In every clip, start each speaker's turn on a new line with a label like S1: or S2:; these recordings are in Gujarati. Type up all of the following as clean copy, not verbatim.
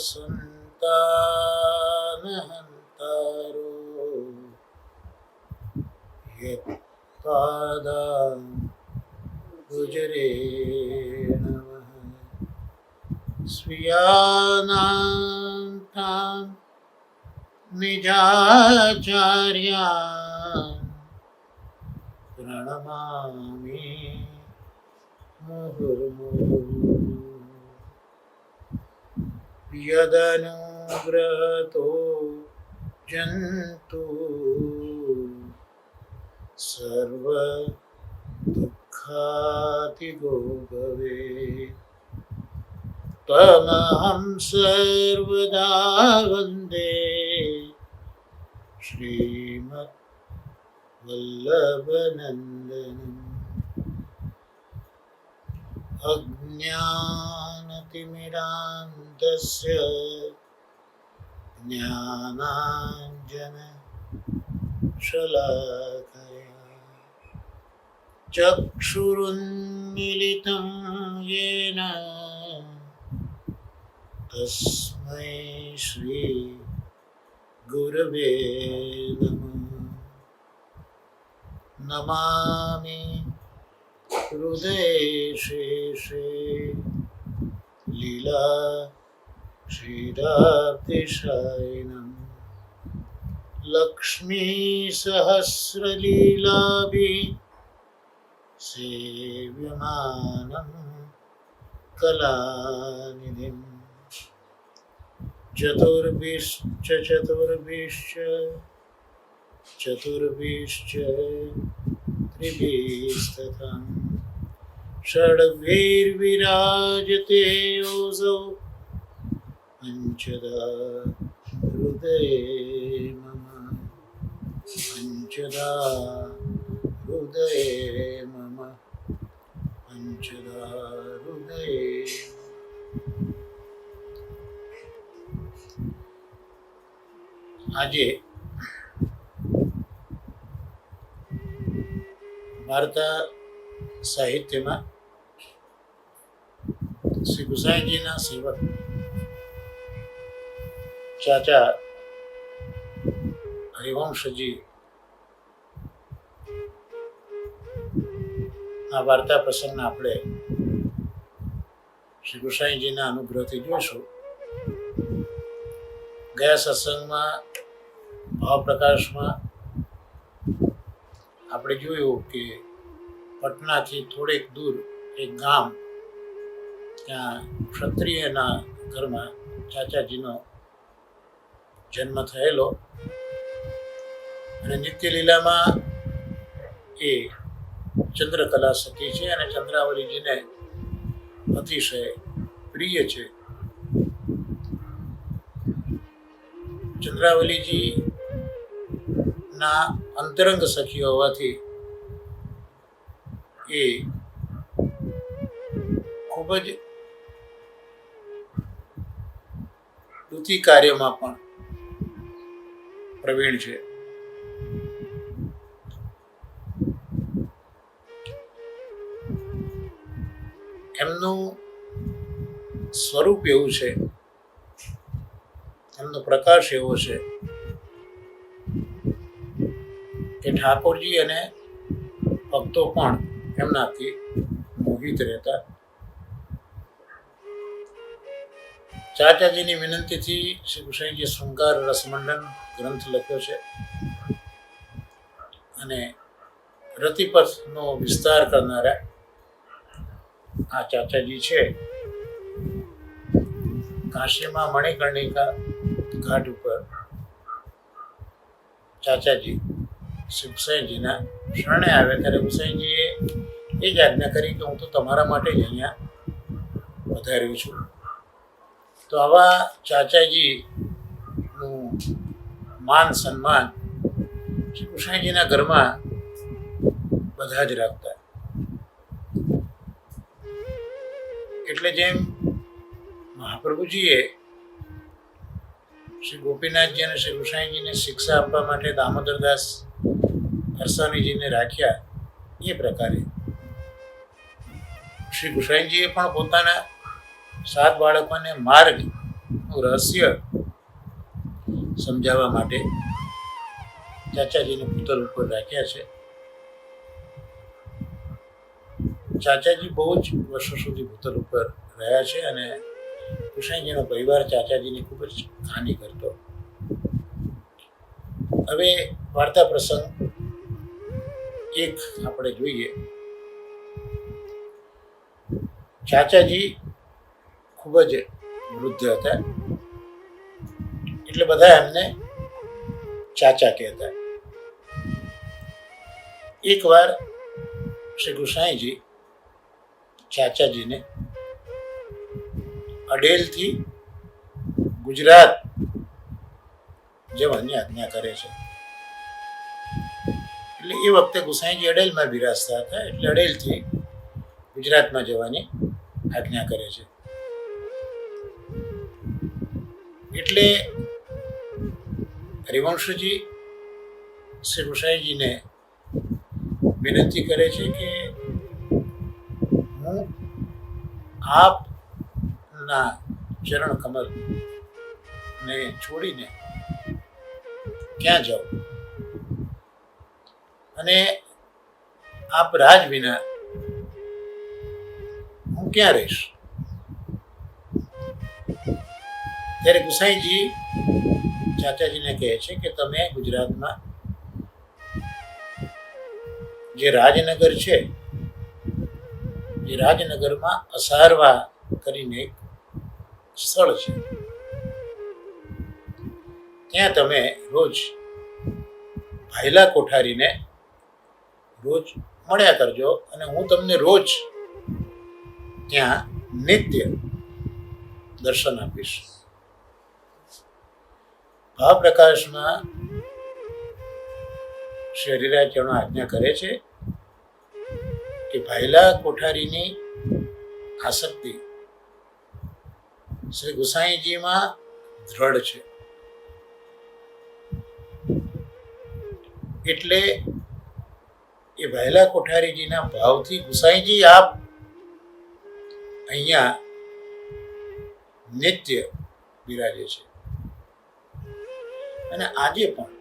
S1: संतानहंतारो यत्पादा गुजरे नमः स्वीयानां निजाचार्यान् प्रणमामि मुहुर्मुहुः यदनुग्रहतो जन्तु सर्वदुःखातिगो भवेत् तमहं सर्वदा वन्दे श्रीमद्वल्लभनन्दनम् अज्ञानतिमिरान्धस्य ज्ञानाञ्जनशलाकया चक्षुरुन्मीलितं येन तस्मै श्री गुरवे नमः नमामि हृदये शेषे लीला श्रीरातिशायिनं लक्ष्मी सहस्रलीलाभिः सेव्यमानं कलानिधिम् चतुर्भिश्च त्रिभिस्तथा षड्भिर्विराजते योऽसौ पञ्चदा हृदये मम पञ्चदा हृदये मम पञ्चदा हृदये। આજે વાર્તા સાહિત્યમાં શ્રી ગુસાઈજીના સેવક ચાચા હરિવંશજી આ વાર્તા પ્રસંગને આપણે શ્રી ગુસાઈજીના અનુગ્રહથી જોઈશું. ગયા સત્સંગમાં ભાવપ્રકાશમાં આપણે જોયું કે પટનાથી થોડેક દૂર એક ગામ, ત્યાં ક્ષત્રિયના ઘરમાં ચાચાજીનો જન્મ થયેલો અને નિત્યલીલામાં એ ચંદ્રકલા સતી છે અને ચંદ્રાવલીજીને અતિશય પ્રિય છે. ચંદ્રાવલીજી ના અંતરંગ સખી હોવાથી એ ખૂબ જ સ્તુતિ કાર્યમાં પણ પ્રવીણ છે. એમનું સ્વરૂપ એવું છે, એમનો પ્રકાશ એવો છે કે ઠાકોરજી અને ભક્તો પણ એમનાથી મોહિત રહેતા. ચાચાજીની વિનંતીથી શ્રી ગુસાઈજીએ શૃંગાર રસમંડન ગ્રંથ લખ્યો છે અને રતિપથનો વિસ્તાર કરનારા આ ચાચાજી છે. કાશીમાં મણિકર્ણિકા ઘાટ ઉપર ચાચાજી શ્રી ગુસાઈજીના શરણે આવે ત્યારે ગુસાઈજીએ એ જ આજ્ઞા કરી કે હું તો તમારા માટે જ અહીંયા વધાર્યું છું. તો આવા ચાચાજીનું માન સન્માન શ્રી ગુસાઈજીના ઘરમાં બધા જ રાખતા. એટલે જેમ મહાપ્રભુજીએ શ્રી ગોપીનાથજી અને શ્રી ગુસાઈજીને શિક્ષા આપવા માટે દામોદરદાસ અરસાણીજીને રાખ્યા, એ પ્રકારે શ્રી ગુસાઈજીએ પણ પોતાના 7 બાળકોને માર્ગનું રહસ્ય સમજાવવા માટે ચાચાજીને ભૂતલ ઉપર રાખ્યા છે. ચાચાજી બહુ જ વર્ષો સુધી ભૂતલ ઉપર રહ્યા છે અને કુસાઈજીનો પરિવાર ચાચાજીની ખૂબ જ હાનિ કરતો. હવે વાર્તા પ્રસંગ એક આપણે જોઈએ. ચાચાજી ખૂબ જ વૃદ્ધ હતા, એટલે બધા એમને ચાચા કહેતા. એકવાર શ્રી ગુસાઈજી ચાચાજીને અડેલથી ગુજરાત જવાની આજ્ઞા કરે છે. એટલે એ વખતે ગુસાઈજી અડેલમાં બિરાજતા હતા, એટલે અડેલથી ગુજરાતમાં જવાની આજ્ઞા કરે છે. એટલે હરિવંશજી શ્રી ગુસાઈજીને વિનંતી કરે છે કે હું આપના ચરણ કમલ ને છોડીને ક્યાં જાઉં, અને આપ રાજ વિના હું ક્યાં રહીશ. ત્યારે ગુસાઈજી ચાચાજીને કહે છે કે તમે ગુજરાતમાં જે રાજનગર છે, એ રાજનગરમાં અસારવા કરીને એક સ્થળ છે, ત્યાં તમે રોજ ભાયલા કોઠારીને રોજ મળ્યા કરજો, અને હું તમને રોજ ત્યાં નિત્ય દર્શન આપીશ. ભાવપ્રકાશમાં શ્રી હરિરાય ચરણો આજ્ઞા કરે છે કે ભાયલા કોઠારીની આસક્તિ શ્રી ગુસાઈજીમાં દ્રઢ છે, એટલે એ ભાયલા કોઠારીજીના ભાવથી ગુસાઈજી આપ અહીંયા નિત્ય બિરાજે છે. અને આજે પણ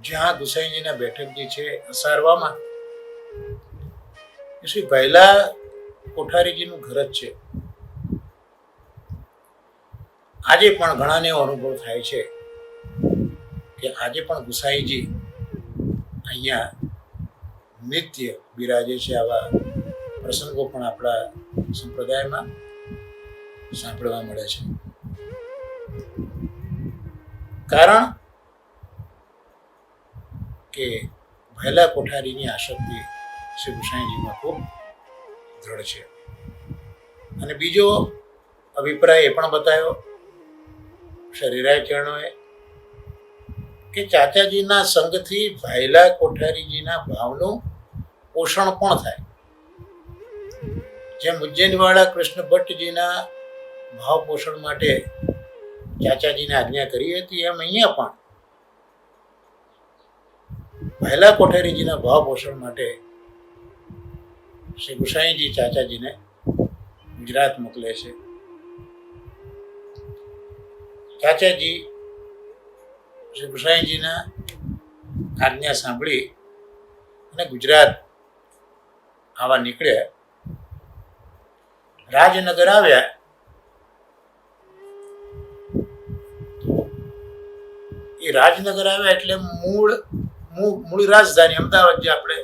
S1: જ્યાં ગુસાઈજીના બેઠકજી છે અસારવામાં, એ શ્રી ભાયલા કોઠારીજીનું ઘર જ છે. આજે પણ ઘણાને એવો અનુભવ થાય છે કે આજે પણ ગુસાઈજી અહીંયા નિત્ય બિરાજે છે. આવા પ્રસંગો પણ આપણા સંપ્રદાયમાં સાંભળવા મળે છે. કારણ કે ભાયલા કોઠારીની આસક્તિ શ્રી ગુસાઈજીમાં ખૂબ દ્રઢ છે. અને બીજો અભિપ્રાય એ પણ બતાવ્યો શ્રી હરિરાય ચરણોએ કે ચાચાજીના સંગથી ભાયલા કોઠારીજીના ભાવનું પોષણ પણ થાય. જેમ ઉજ્જૈનવાળા કૃષ્ણ ભટ્ટજીના ભાવ પોષણ માટે ચાચાજીને આજ્ઞા કરી હતી, એમ અહીંયા પણ ભાયલા કોઠારીજીના ભાવ પોષણ માટે શ્રી ગુસાઈજી ચાચાજીને ગુજરાત મોકલે છે. ચાચાજી શ્રી ગુસાઈજીના આજ્ઞા સાંભળી અને ગુજરાત આવા નીકળ્યા. રાજનગર આવ્યા એ રાજનગર આવ્યા એટલે મૂળ રાજધાની અમદાવાદ જે આપણે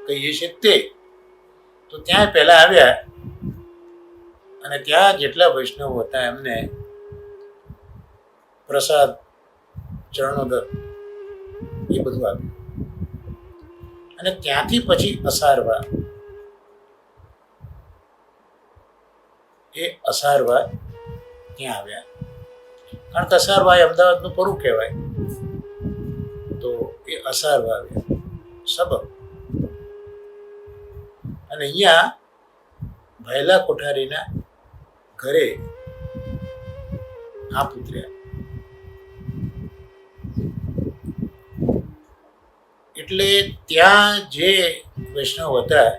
S1: કહીએ છીએ તે, તો ત્યાં પહેલા આવ્યા અને ત્યાં જેટલા વૈષ્ણવો હતા એમને પ્રસાદ, ચરણોદર એ બધું આવ્યું. અને ત્યાંથી પછી અસારવા, એ અસારવા ત્યાં આવ્યા. કારણ કે અસારવા એ અમદાવાદનું પરું કહેવાય, તો એ અસારવા આવ્યા સબબ. અને અહીંયા ભાયલા કોઠારીના ઘરે આપ ઉતર્યા. એટલે ત્યાં જે વૈષ્ણવ હતા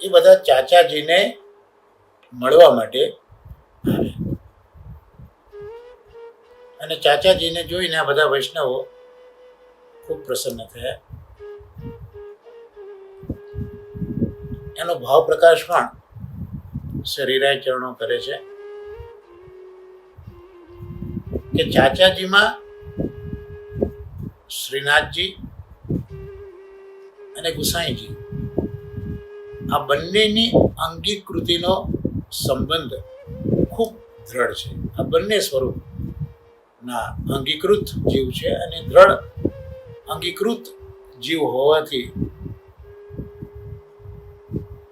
S1: એ બધા ચાચાજીને મળવા માટે આવ્યા. અને ચાચાજીને જોઈને આ બધા વૈષ્ણવો ખૂબ પ્રસન્ન થયા. એનો ભાવ પ્રકાશ પણ શરીરાય ચરણો કરે છે કે ચાચાજીમાં શ્રીનાથજી અને ગુસાઈજી આ બંનેની અંગીકૃતિનો સંબંધ ખૂબ દ્રઢ છે. આ બંને સ્વરૂપના અંગીકૃત જીવ છે અને દ્રઢ અંગીકૃત જીવ હોવાથી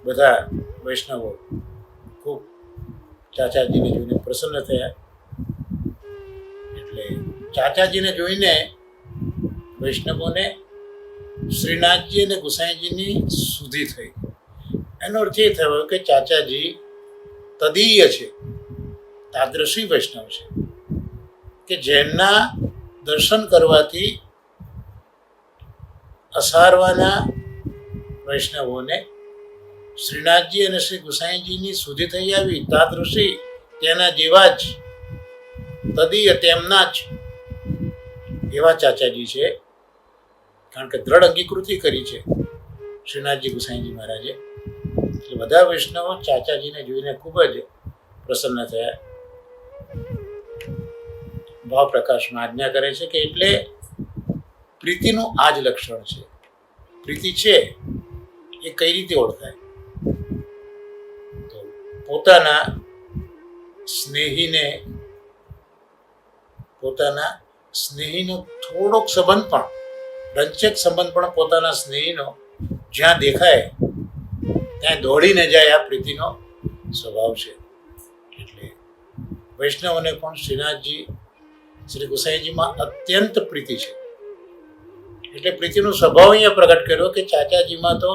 S1: બધા વૈષ્ણવો ખૂબ ચાચાજીને જોઈને પ્રસન્ન થયા. એટલે ચાચાજીને જોઈને વૈષ્ણવોને શ્રીનાથજી અને ગુસાઈજીની સુધી થઈ. એનો અર્થ એ થયો કે ચાચાજી તદીય છે, તાદ્રશી વૈષ્ણવ છે કે જેમના દર્શન કરવાથી અસારવાના વૈષ્ણવોને શ્રીનાથજી અને શ્રી ગુસાઈજીની સુધી થઈ આવી. તાદ્રશી તેના જેવા જ, તદીય તેમના જ એવા ચાચાજી છે. કારણ કે દ્રઢ અંગીકૃતિ કરી છે શ્રીનાથજી ગુસાઈજી મહારાજે. એટલે બધા વૈષ્ણવો ચાચાજીને જોઈને ખૂબ જ પ્રસન્ન થયા. ભાવ પ્રકાશમાં આજ્ઞા કરે છે કે એટલે પ્રીતિનું આ જ લક્ષણ છે. પ્રીતિ છે એ કઈ રીતે ઓળખાય? તો પોતાના સ્નેહીનો થોડોક સંબંધ પણ, રંચક સંબંધ પણ પોતાના સ્નેહીનો જ્યાં દેખાય ત્યાં દોડીને જાય, આ પ્રીતિનો સ્વભાવ છે. એટલે વૈષ્ણવોને પણ શ્રીનાથજી શ્રી ગુસાઈજીમાં અત્યંત પ્રીતિ છે. એટલે પ્રીતિનો સ્વભાવ અહીંયા પ્રગટ કર્યો કે ચાચાજીમાં તો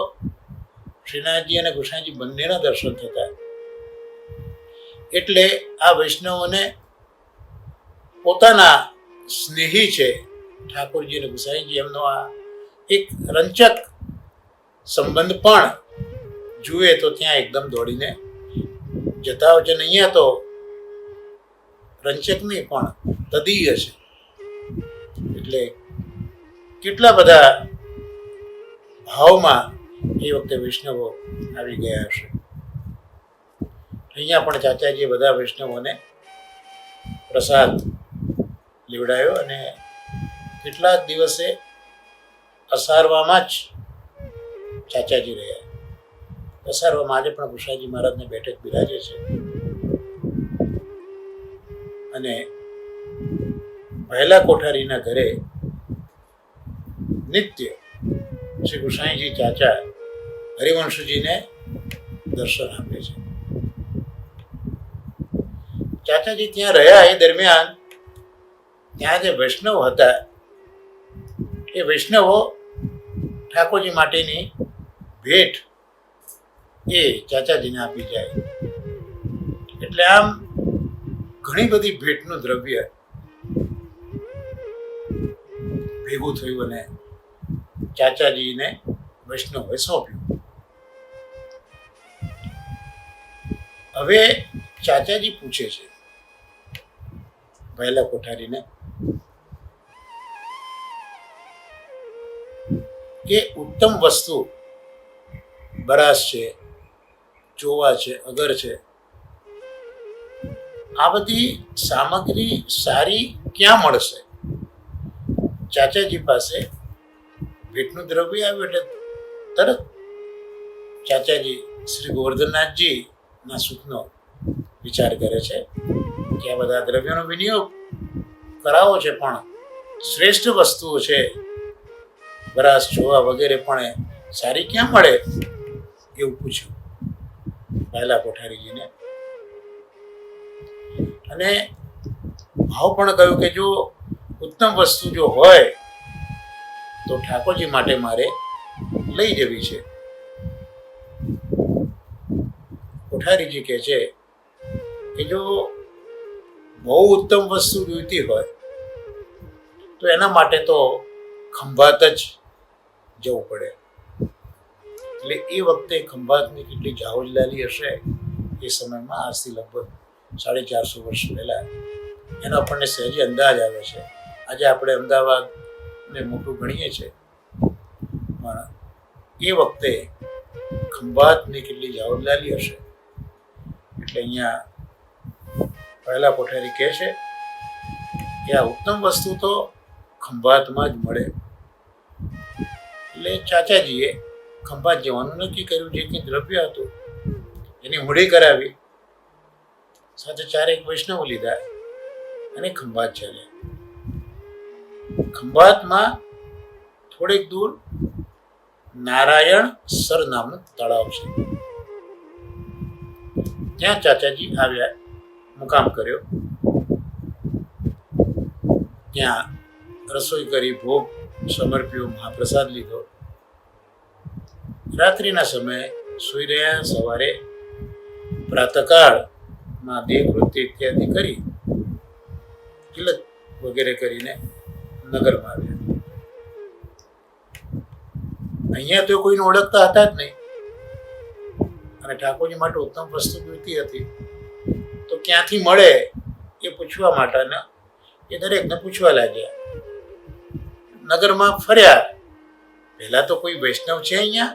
S1: શ્રીનાથજી અને ગુસાઈજી બંનેના દર્શન થતા. એટલે આ વૈષ્ણવોને પોતાના સ્નેહી છે ઠાકોરજી અને ગુસાઈજી, એમનો આ એક રંચક સંબંધ પણ જુએ તો ત્યાં એકદમ દોડીને જતા હોય છે. અને અહીંયા તો રંચક નહીં પણ તદીય છે. એટલે કેટલા બધા ભાવમાં એ વખતે વૈષ્ણવો આવી ગયા હશે. અહીંયા પણ ચાચાજીએ બધા વૈષ્ણવોને પ્રસાદ લેવડાવ્યો અને કેટલાક દિવસે અસારવામાં જ ચાચાજી રહ્યા. અસારવામાં આજે પણ ગુસાઈજી મહારાજને બેઠક બિરાજે છે. અને પહેલા કોઠારીના ઘરે નિત્ય શ્રી ગુસાઈજી ચાચા હરિવંશજીને દર્શન આપે છે. ચાચાજી ત્યાં રહ્યા એ દરમિયાન ત્યાં જે વૈષ્ણવ હતા એ વૈષ્ણવો ઠાકોરજી માટેની ભેટ એ ચાચાજીને આપી જાય. એટલે આમ ઘણી બધી ભેટનું દ્રવ્ય ભેગું થયું અને ચાચાજીને વૈષ્ણવે સોંપ્યું. હવે ચાચાજી પૂછે છે પહેલા કોઠારીને કે ઉત્તમ વસ્તુ બરાસ છે, ચોવા છે, અગર છે, આ બધી સામગ્રી સારી ક્યાં મળશે? ચાચાજી પાસે ભેટનું દ્રવ્ય આવ્યું એટલે તરત ચાચાજી શ્રી ગોવર્ધનનાથજી ના સુખનો વિચાર કરે છે કે આ બધા દ્રવ્યોનો વિનિયોગ કરાવો છે, પણ શ્રેષ્ઠ વસ્તુઓ છે, બરાસ, ચોવા વગેરે પણ સારી ક્યાં મળે એવું પૂછ્યું પહેલા કોઠારીજીને. અને ભાવ પણ કહ્યું કે જો ઉત્તમ વસ્તુ જો હોય તો ઠાકોરજી માટે મારે લઈ જવી છે. કોઠારીજી કહે છે કે જો બહુ ઉત્તમ વસ્તુ જોઈતી હોય તો એના માટે તો ખંભાત જ જવું પડે. એટલે એ વખતે ખંભાતની કેટલી જાહોજલાલી હશે એ સમયમાં, આજથી લગભગ 450 વર્ષ પહેલાં, એનો આપણને સહેજી અંદાજ આવે છે. આજે આપણે અમદાવાદને મોટું ગણીએ છીએ, પણ એ વખતે ખંભાતની કેટલી જાહોજલાલી હશે. એટલે અહીંયા પહેલા કોઠારી કહે છે કે આ ઉત્તમ વસ્તુ તો ખંભાતમાં જ મળે. એટલે ચાચાજીએ ખંભાત જવાનું નક્કી કર્યું. જે કંઈ દ્રવ્ય હતું એની મૂડી કરાવી, સાથે 4 વૈષ્ણવ લીધા અને ખંભાત ચાલ્યા. ખંભાતમાં થોડેક દૂર નારાયણ સર નામનું તળાવ છે. ત્યાં ચાચાજી આવ્યા, મુકામ કર્યો. ત્યાં રસોઈ કરી, ભોગ સમર્પ્યો, મહાપ્રસાદ લીધો. રાત્રિના સમયે સૂઈ રહ્યા. સવારે પ્રાતકાળમાં દેહકૃત્ય ઇત્યાદિ કરી, તિલક વગેરે કરીને નગરમાં આવ્યા. અહીંયા તો કોઈને ઓળખતા હતા જ નહીં, અને ઠાકોરજી માટે ઉત્તમ વસ્તુ જોઈતી હતી તો ક્યાંથી મળે એ પૂછવા માટેના એ દરેકને પૂછવા લાગ્યા. નગરમાં ફર્યા. પહેલા તો કોઈ વૈષ્ણવ છે અહીંયા,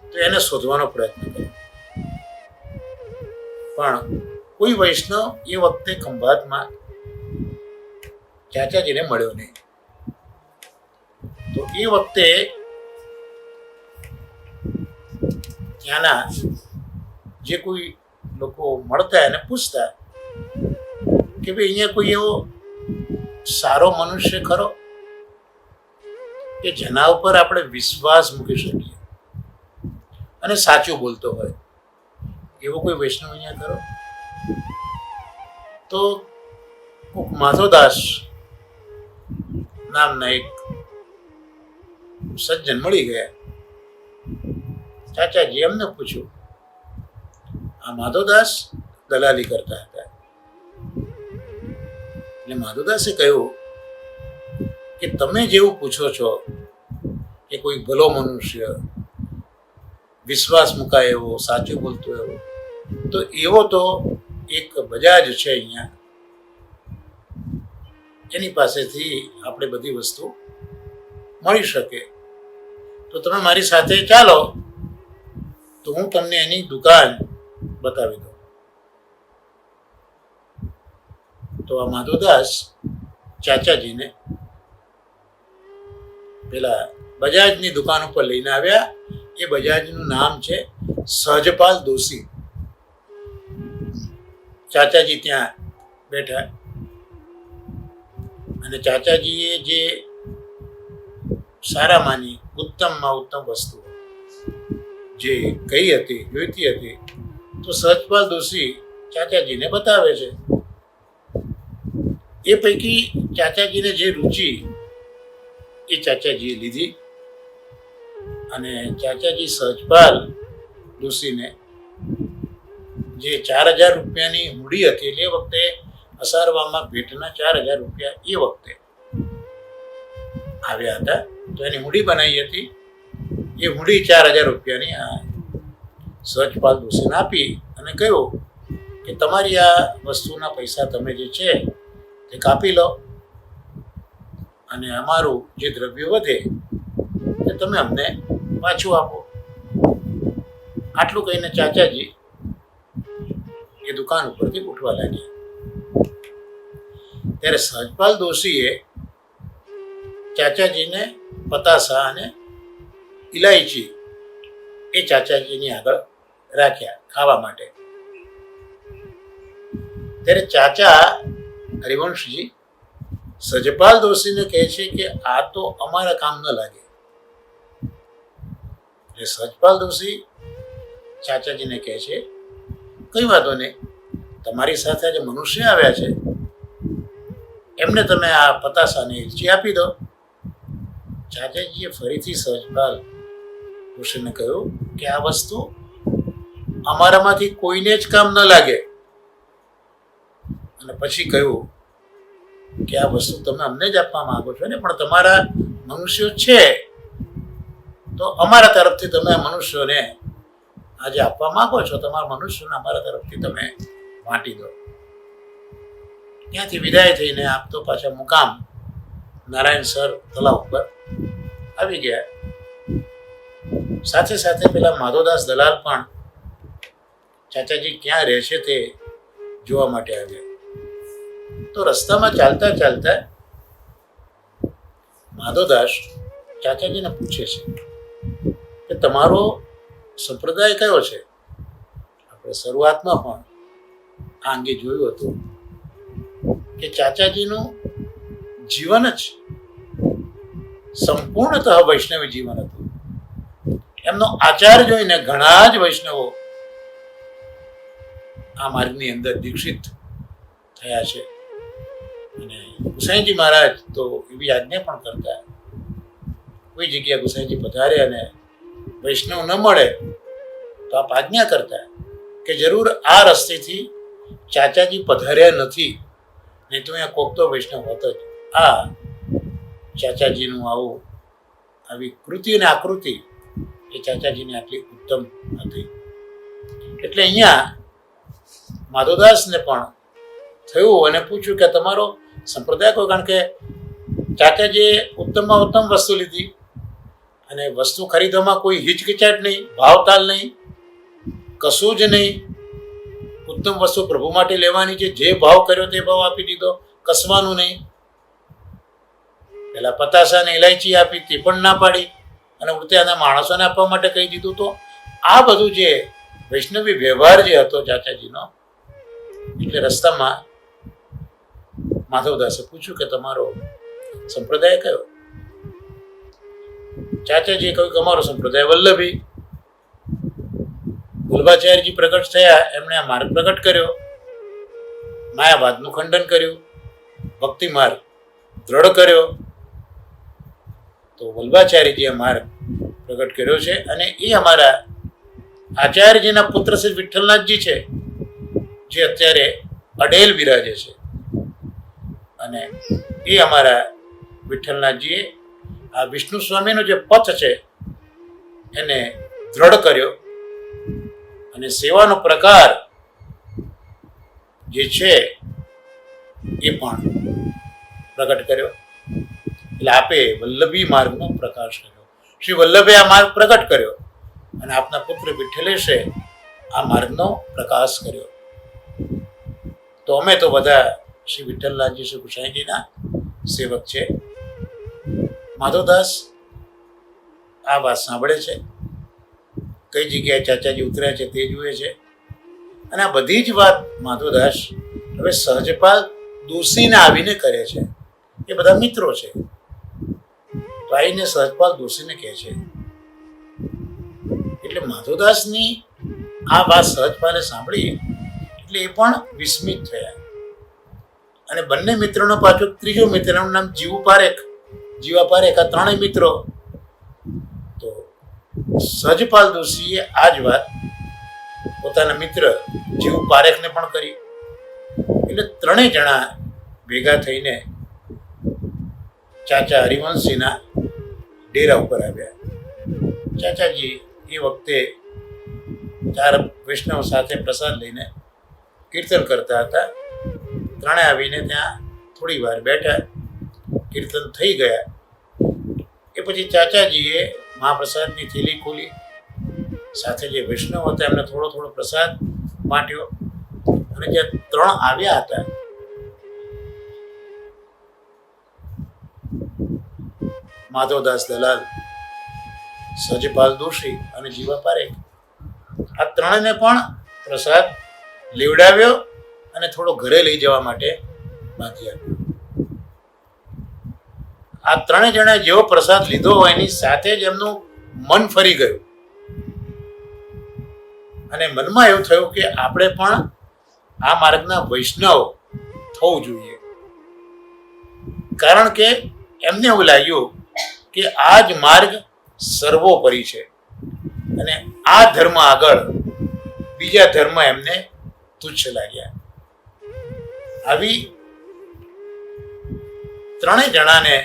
S1: તો એને શોધવાનો પ્રયત્ન કર્યો, પણ કોઈ વૈષ્ણવ એ વખતે ખંભાતમાં ચાચાજીને મળ્યો નહીં. તો એ વખતે ત્યાંના જે કોઈ લોકો મળતા એને પૂછતા કે ભાઈ અહીંયા કોઈ એવો સારો મનુષ્ય ખરો કે જેના ઉપર આપણે વિશ્વાસ મૂકી શકીએ અને સાચું બોલતો હોય, એવો કોઈ વૈષ્ણવ અહીંયા ખરો? તો માધવદાસ નામના એક સજ્જન મળી ગયા. ચાચાજી એમને પૂછ્યું. આ માધવદાસ દલાલી કરતા હતા. એટલે માધવદાસે કહ્યું કે તમે જેવું પૂછો છો કે કોઈ ભલો મનુષ્ય, વિશ્વાસ મુકાય એવો, સાચું બોલતો એવો, તો એવો તો એક બજાજ છે અહીંયા, એની પાસેથી આપણે બધી વસ્તુ મળી શકે. તો તમે મારી સાથે ચાલો, તો હું તમને એની દુકાન બતાવી દઉં. તો આ માધવદાસ ચાચાજીને પેલા બજાજની દુકાન ઉપર લઈને આવ્યા. એ બજાજનું નામ છે સહજપાલ દોશી. ચાચાજી ત્યાં બેઠા અને ચાચાજીએ જે સારામાંની ઉત્તમમાં ઉત્તમ વસ્તુ જે કઈ હતી, જોઈતી હતી, તો સહજપાલ દોશી ચાચાજીને બતાવે છે. એ પૈકી ચાચાજીને જે રુચિ એ ચાચાજીએ લીધી અને ચાચાજી સહજપાલ દોશીને જે 4000 રૂપિયાની મૂડી હતી, એટલે એ વખતે અસારવામાં ભેટના 4000 રૂપિયા એ વખતે આવ્યા હતા, તો એની મૂડી બનાવી હતી. એ મૂડી 4000 રૂપિયાની આ સહજપાલ દોશીને આપી અને કહ્યું કે તમારી આ વસ્તુના પૈસા તમે જે છે તે કાપી લો અને અમારું જે દ્રવ્ય વધે તે તમે અમને પાછું આપો. આટલું કહીને ચાચાજી એ દુકાન ઉપરથી ઉઠવા લાગ્યા. ત્યારે સહજપાલ દોશીએ ચાચાજીને પતાસા અને ઇલાયચી એ ચાચાજીની આગળ રાખ્યા ખાવા માટે. ત્યારે ચાચા હરિવંશજી સહજપાલ દોશીને કહે છે કે આ તો અમારા કામ ન લાગે. એટલે સહજપાલ દોશી ચાચાજીને કહે છે કઈ વાંધો નહીં, તમારી સાથે જે મનુષ્ય આવ્યા છે એમને તમે આ પતાસાની ઇલચી આપી દો. ચાચાજીએ ફરીથી સહજપાલ દોશીને કહ્યું કે આ વસ્તુ અમારામાંથી કોઈને જ કામ ન લાગે. અને પછી કહ્યું કે આ વસ્તુ તમે અમને જ આપવા માંગો છો ને, પણ તમારા મનુષ્યો છે તો અમારા તરફથી તમે મનુષ્યોને આજે આપવા માંગો છો, તમારા મનુષ્યોને અમારા તરફથી તમે વાંટી દો. ત્યાંથી વિદાય થઈને આપ તો પાછા મુકામ નારાયણ સર તલાવ ઉપર આવી ગયા. સાથે સાથે પેલા માધવદાસ દલાલ પણ ચાચાજી ક્યાં રહે છે તે જોવા માટે આવ્યા. તો રસ્તામાં ચાલતા ચાલતા માધવદાસ ચાચાજીને પૂછે છે કે તમારો સંપ્રદાય કયો છે? આપણે શરૂઆતમાં પણ આ અંગે જોયું હતું કે ચાચાજીનું જીવન જ સંપૂર્ણતઃ વૈષ્ણવી જીવન હતું. એમનો આચાર જોઈને ઘણા જ વૈષ્ણવો આ માર્ગની અંદર દીક્ષિત થયા છે. અને ગુસાઈજી મહારાજ તો એવી આજ્ઞા પણ કરતા, કોઈ જગ્યાએ ગુસાઈજી પધારે અને વૈષ્ણવ ન મળે તો આપ આજ્ઞા કરતા કે જરૂર આ રસ્તેથી ચાચાજી પધાર્યા નથી, નહીં તો અહીંયા કોક તો વૈષ્ણવ હોત જ. આ ચાચાજીનું આવું આવી કૃતિ અને આકૃતિ એ ચાચાજીની આટલી ઉત્તમ હતી. એટલે અહીંયા માધવદાસને પણ થયું અને પૂછ્યું કે તમારો સંપ્રદાય કોઈ? કારણ કે ચાચાજીએ ઉત્તમમાં ઉત્તમ વસ્તુ લીધી અને વસ્તુ ખરીદવામાં કોઈ હિચકિચાટ નહીં, ભાવતાલ નહીં, કશું જ નહીં. ઉત્તમ વસ્તુ પ્રભુ માટે લેવાની છે, જે ભાવ કર્યો તે ભાવ આપી દીધો, કસવાનું નહીં. પેલા પતાસા ને ઇલાયચી આપી તે પણ ના પાડી અને ઉડત્યાના માણસોને આપવા માટે કહી દીધું. તો આ બધું જે વૈષ્ણવી વ્યવહાર જે હતો ચાચાજીનો, એટલે રસ્તામાં માધવદાસે પૂછ્યું કે તમારો સંપ્રદાય કયો? ચાચાજીએ કહ્યું કે અમારો સંપ્રદાય વલ્લભી. વલ્લભાચાર્યજી પ્રગટ થયા, એમણે આ માર્ગ પ્રગટ કર્યો, માયાવાદનું ખંડન કર્યું, ભક્તિ માર્ગ દ્રઢ કર્યો. તો વલ્લભાચાર્યજી આ માર્ગ પ્રગટ કર્યો છે અને એ અમારા આચાર્યજીના પુત્ર શ્રી વિઠ્ઠલનાથજી છે, જે અત્યારે અડેલ બિરાજે છે. અને એ અમારા વિઠ્ઠલનાથજીએ આ વિષ્ણુ સ્વામીનો જે પથ છે એને દ્રઢ કર્યો અને સેવાનો પ્રકાર જે છે એ પણ પ્રગટ કર્યો. એટલે આપે વલ્લભી માર્ગનો પ્રકાશ કર્યો. શ્રી વલ્લભે આ માર્ગ પ્રગટ કર્યો અને આપના પુત્ર વિઠ્ઠલેશે આ માર્ગનો પ્રકાશ કર્યો. તો અમે તો બધા શ્રી વિઠ્ઠલનાથજી શ્રી ગુસાઈજીના સેવક છે. માધવદાસ આ વાત સાંભળે છે, કઈ જગ્યાએ ચાચાજી ઉતર્યા છે તે જુએ છે. અને આ બધી જ વાત માધવદાસ હવે સહજપાલ દોશીને આવીને કરે છે. એ બધા મિત્રો છે. તો આવીને સહજપાલ દોશીને કહે છે. એટલે માધવદાસની આ વાત સહજપાલે સાંભળી એટલે એ પણ વિસ્મિત થયા. અને બંને મિત્રોનો પાછો ત્રીજો મિત્ર, એનું નામ જીવા પારેખ. આ ત્રણેય મિત્રો. તો સહજપાલ દોશીએ આ જ વાત પોતાના મિત્ર જીવ પારેખને પણ કરી. એટલે ત્રણેય જણા ભેગા થઈને ચાચા હરિવંશજીના ડેરા ઉપર આવ્યા. ચાચાજી એ વખતે 4 વૈષ્ણવ સાથે પ્રસાદ લઈને કીર્તન કરતા હતા. ત્રણે આવીને ત્યાં થોડી વાર બેઠા, કીર્તન થઈ ગયા. એ પછી ચાચાજીએ મહાપ્રસાદની થેલી ખોલી, સાથે જે વૈષ્ણવ હતા એમને થોડો થોડો પ્રસાદ બાંટ્યો. અને જે 3 આવ્યા હતા માધવદાસ દલાલ, સહજપાલ દોશી અને જીવા પારેખ, આ ત્રણેયને પણ પ્રસાદ લેવડાવ્યો અને થોડો ઘરે લઈ જવા માટે બાંધી આપ્યો. આ ત્રણેય જણાએ જેવો પ્રસાદ લીધો એની સાથે જ એમનું મન ફરી ગયું અને મનમાં એવું થયું કે આપણે પણ આ માર્ગના વૈષ્ણવ થવું જોઈએ. કારણ કે એમને એવું લાગ્યું કે આ જ માર્ગ સર્વોપરી છે અને આ ધર્મ આગળ બીજા ધર્મ એમને તુચ્છ લાગ્યા. આવી ત્રણેય જણાને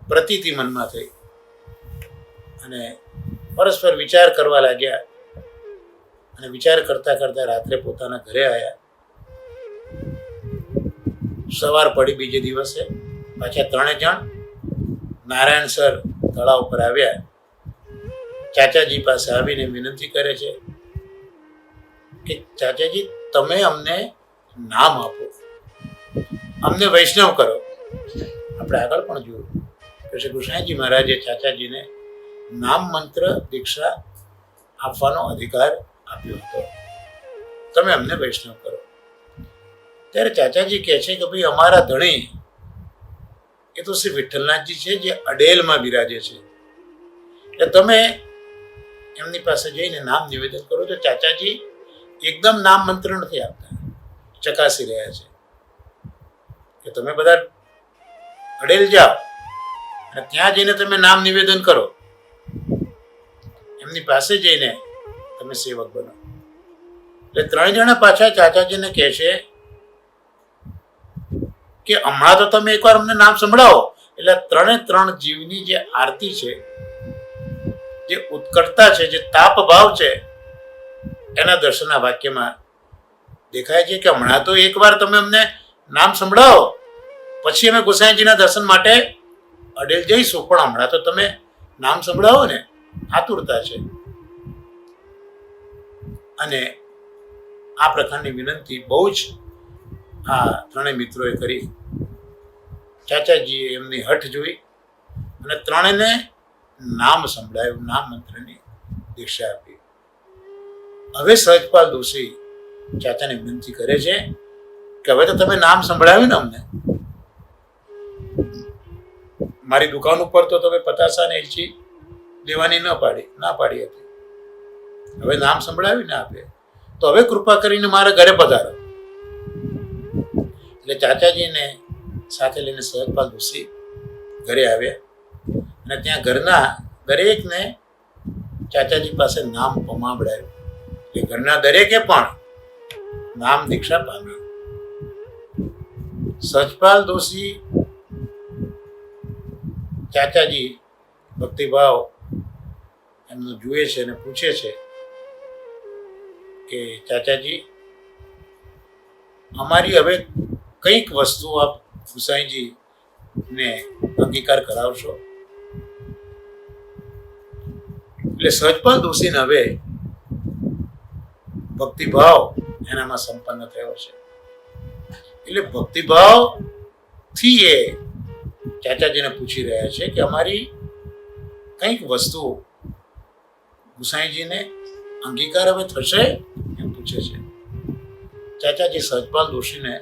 S1: પ્રતીતિ મનમાં થઈ અને પરસ્પર વિચાર કરવા લાગ્યા. અને વિચાર કરતા કરતા રાત્રે પોતાના ઘરે આવ્યા. સવાર પડી બીજે દિવસે પાછા 3 જણ નારાયણ સર તળાવ પર આવ્યા. ચાચાજી પાસે આવીને વિનંતી કરે છે કે ચાચાજી, તમે અમને નામ આપો, અમને વૈષ્ણવ કરો. આપણે આગળ પણ જોયું કે શ્રી કૃષ્ણજી મહારાજે ચાચાજીને નામ મંત્ર દીક્ષા આપવાનો અધિકાર આપ્યો હતો. તમે અમને વૈષ્ણવ કરો. ત્યારે ચાચાજી કહે છે કે ભાઈ, અમારા ધણી એ તો શ્રી વિઠ્ઠલનાથજી છે, જે અડેલમાં બિરાજે છે, એટલે તમે એમની પાસે જઈને નામ નિવેદન કરો. તો ચાચાજી એકદમ નામ મંત્ર નથી આપતા, ચકાસી રહ્યા છે કે તમે બધા અડેલ જાઓ અને ત્યાં જઈને તમે નામ નિવેદન કરો, એમની પાસે જઈને તમે સેવક બનો. એટલે 3 જણા પાછા ચાચાજીને કહે છે કે હમણાં તો તમે એકવાર અમને નામ સંભળાવો. એટલે 3 જીવની જે આરતી છે, જે ઉત્કટતા છે, જે તાપ ભાવ છે, એના દર્શનના વાક્યમાં દેખાય છે કે હમણાં તો એકવાર તમે અમને નામ સંભળાવો, પછી અમે ગોસાઈજીના દર્શન માટે અડેલ જઈશું, પણ હમણાં તો તમે નામ સંભળાવો ને, આતુરતા છે. અને આ પ્રકારની વિનંતી બહુ જ આ 3 મિત્રોએ કરી. ચાચાજીએ એમની હઠ જોઈ અને 3ને નામ સંભળાયું, નામ મંત્રની દીક્ષા આપી. હવે સહજપાલ દોશી ચાચાને વિનંતી કરે છે કે હવે તો તમે નામ સંભળાવ્યું ને અમને, મારી દુકાન ઉપર તો તમે પતાસા ને એલચી લેવાની ના પાડી હતી. હવે નામ સંભળાવ્યું ને આપે, તો હવે કૃપા કરીને મારા ઘરે પધારો. એટલે ચાચાજીને સાથે લઈને સહજપાલ દોશી ઘરે આવ્યા અને ત્યાં ઘરના દરેકને ચાચાજી પાસે નામ પમાવડાવ્યું. એટલે ઘરના દરેકે પણ નામ દીક્ષા પામી. સહજપાલ દોશી ચાચાજી ભક્તિભાવ એમનો જુએ છે અને પૂછે છે કે ચાચાજી, અમારી હવે કંઈક વસ્તુ આપ ગુસાઈજીને અંગીકાર કરાવશો? એટલે સહજપાલ દોશીને હવે ભક્તિભાવ એનામાં સંપન્ન થયો છે. એટલે ભક્તિભાવથી એ ચાચાજીને પૂછી રહ્યા છે કે અમારી કંઈક વસ્તુ ગુસાઈજીને અંગીકાર હવે થશે એમ પૂછે છે. ચાચાજી સહજપાલ દોશીને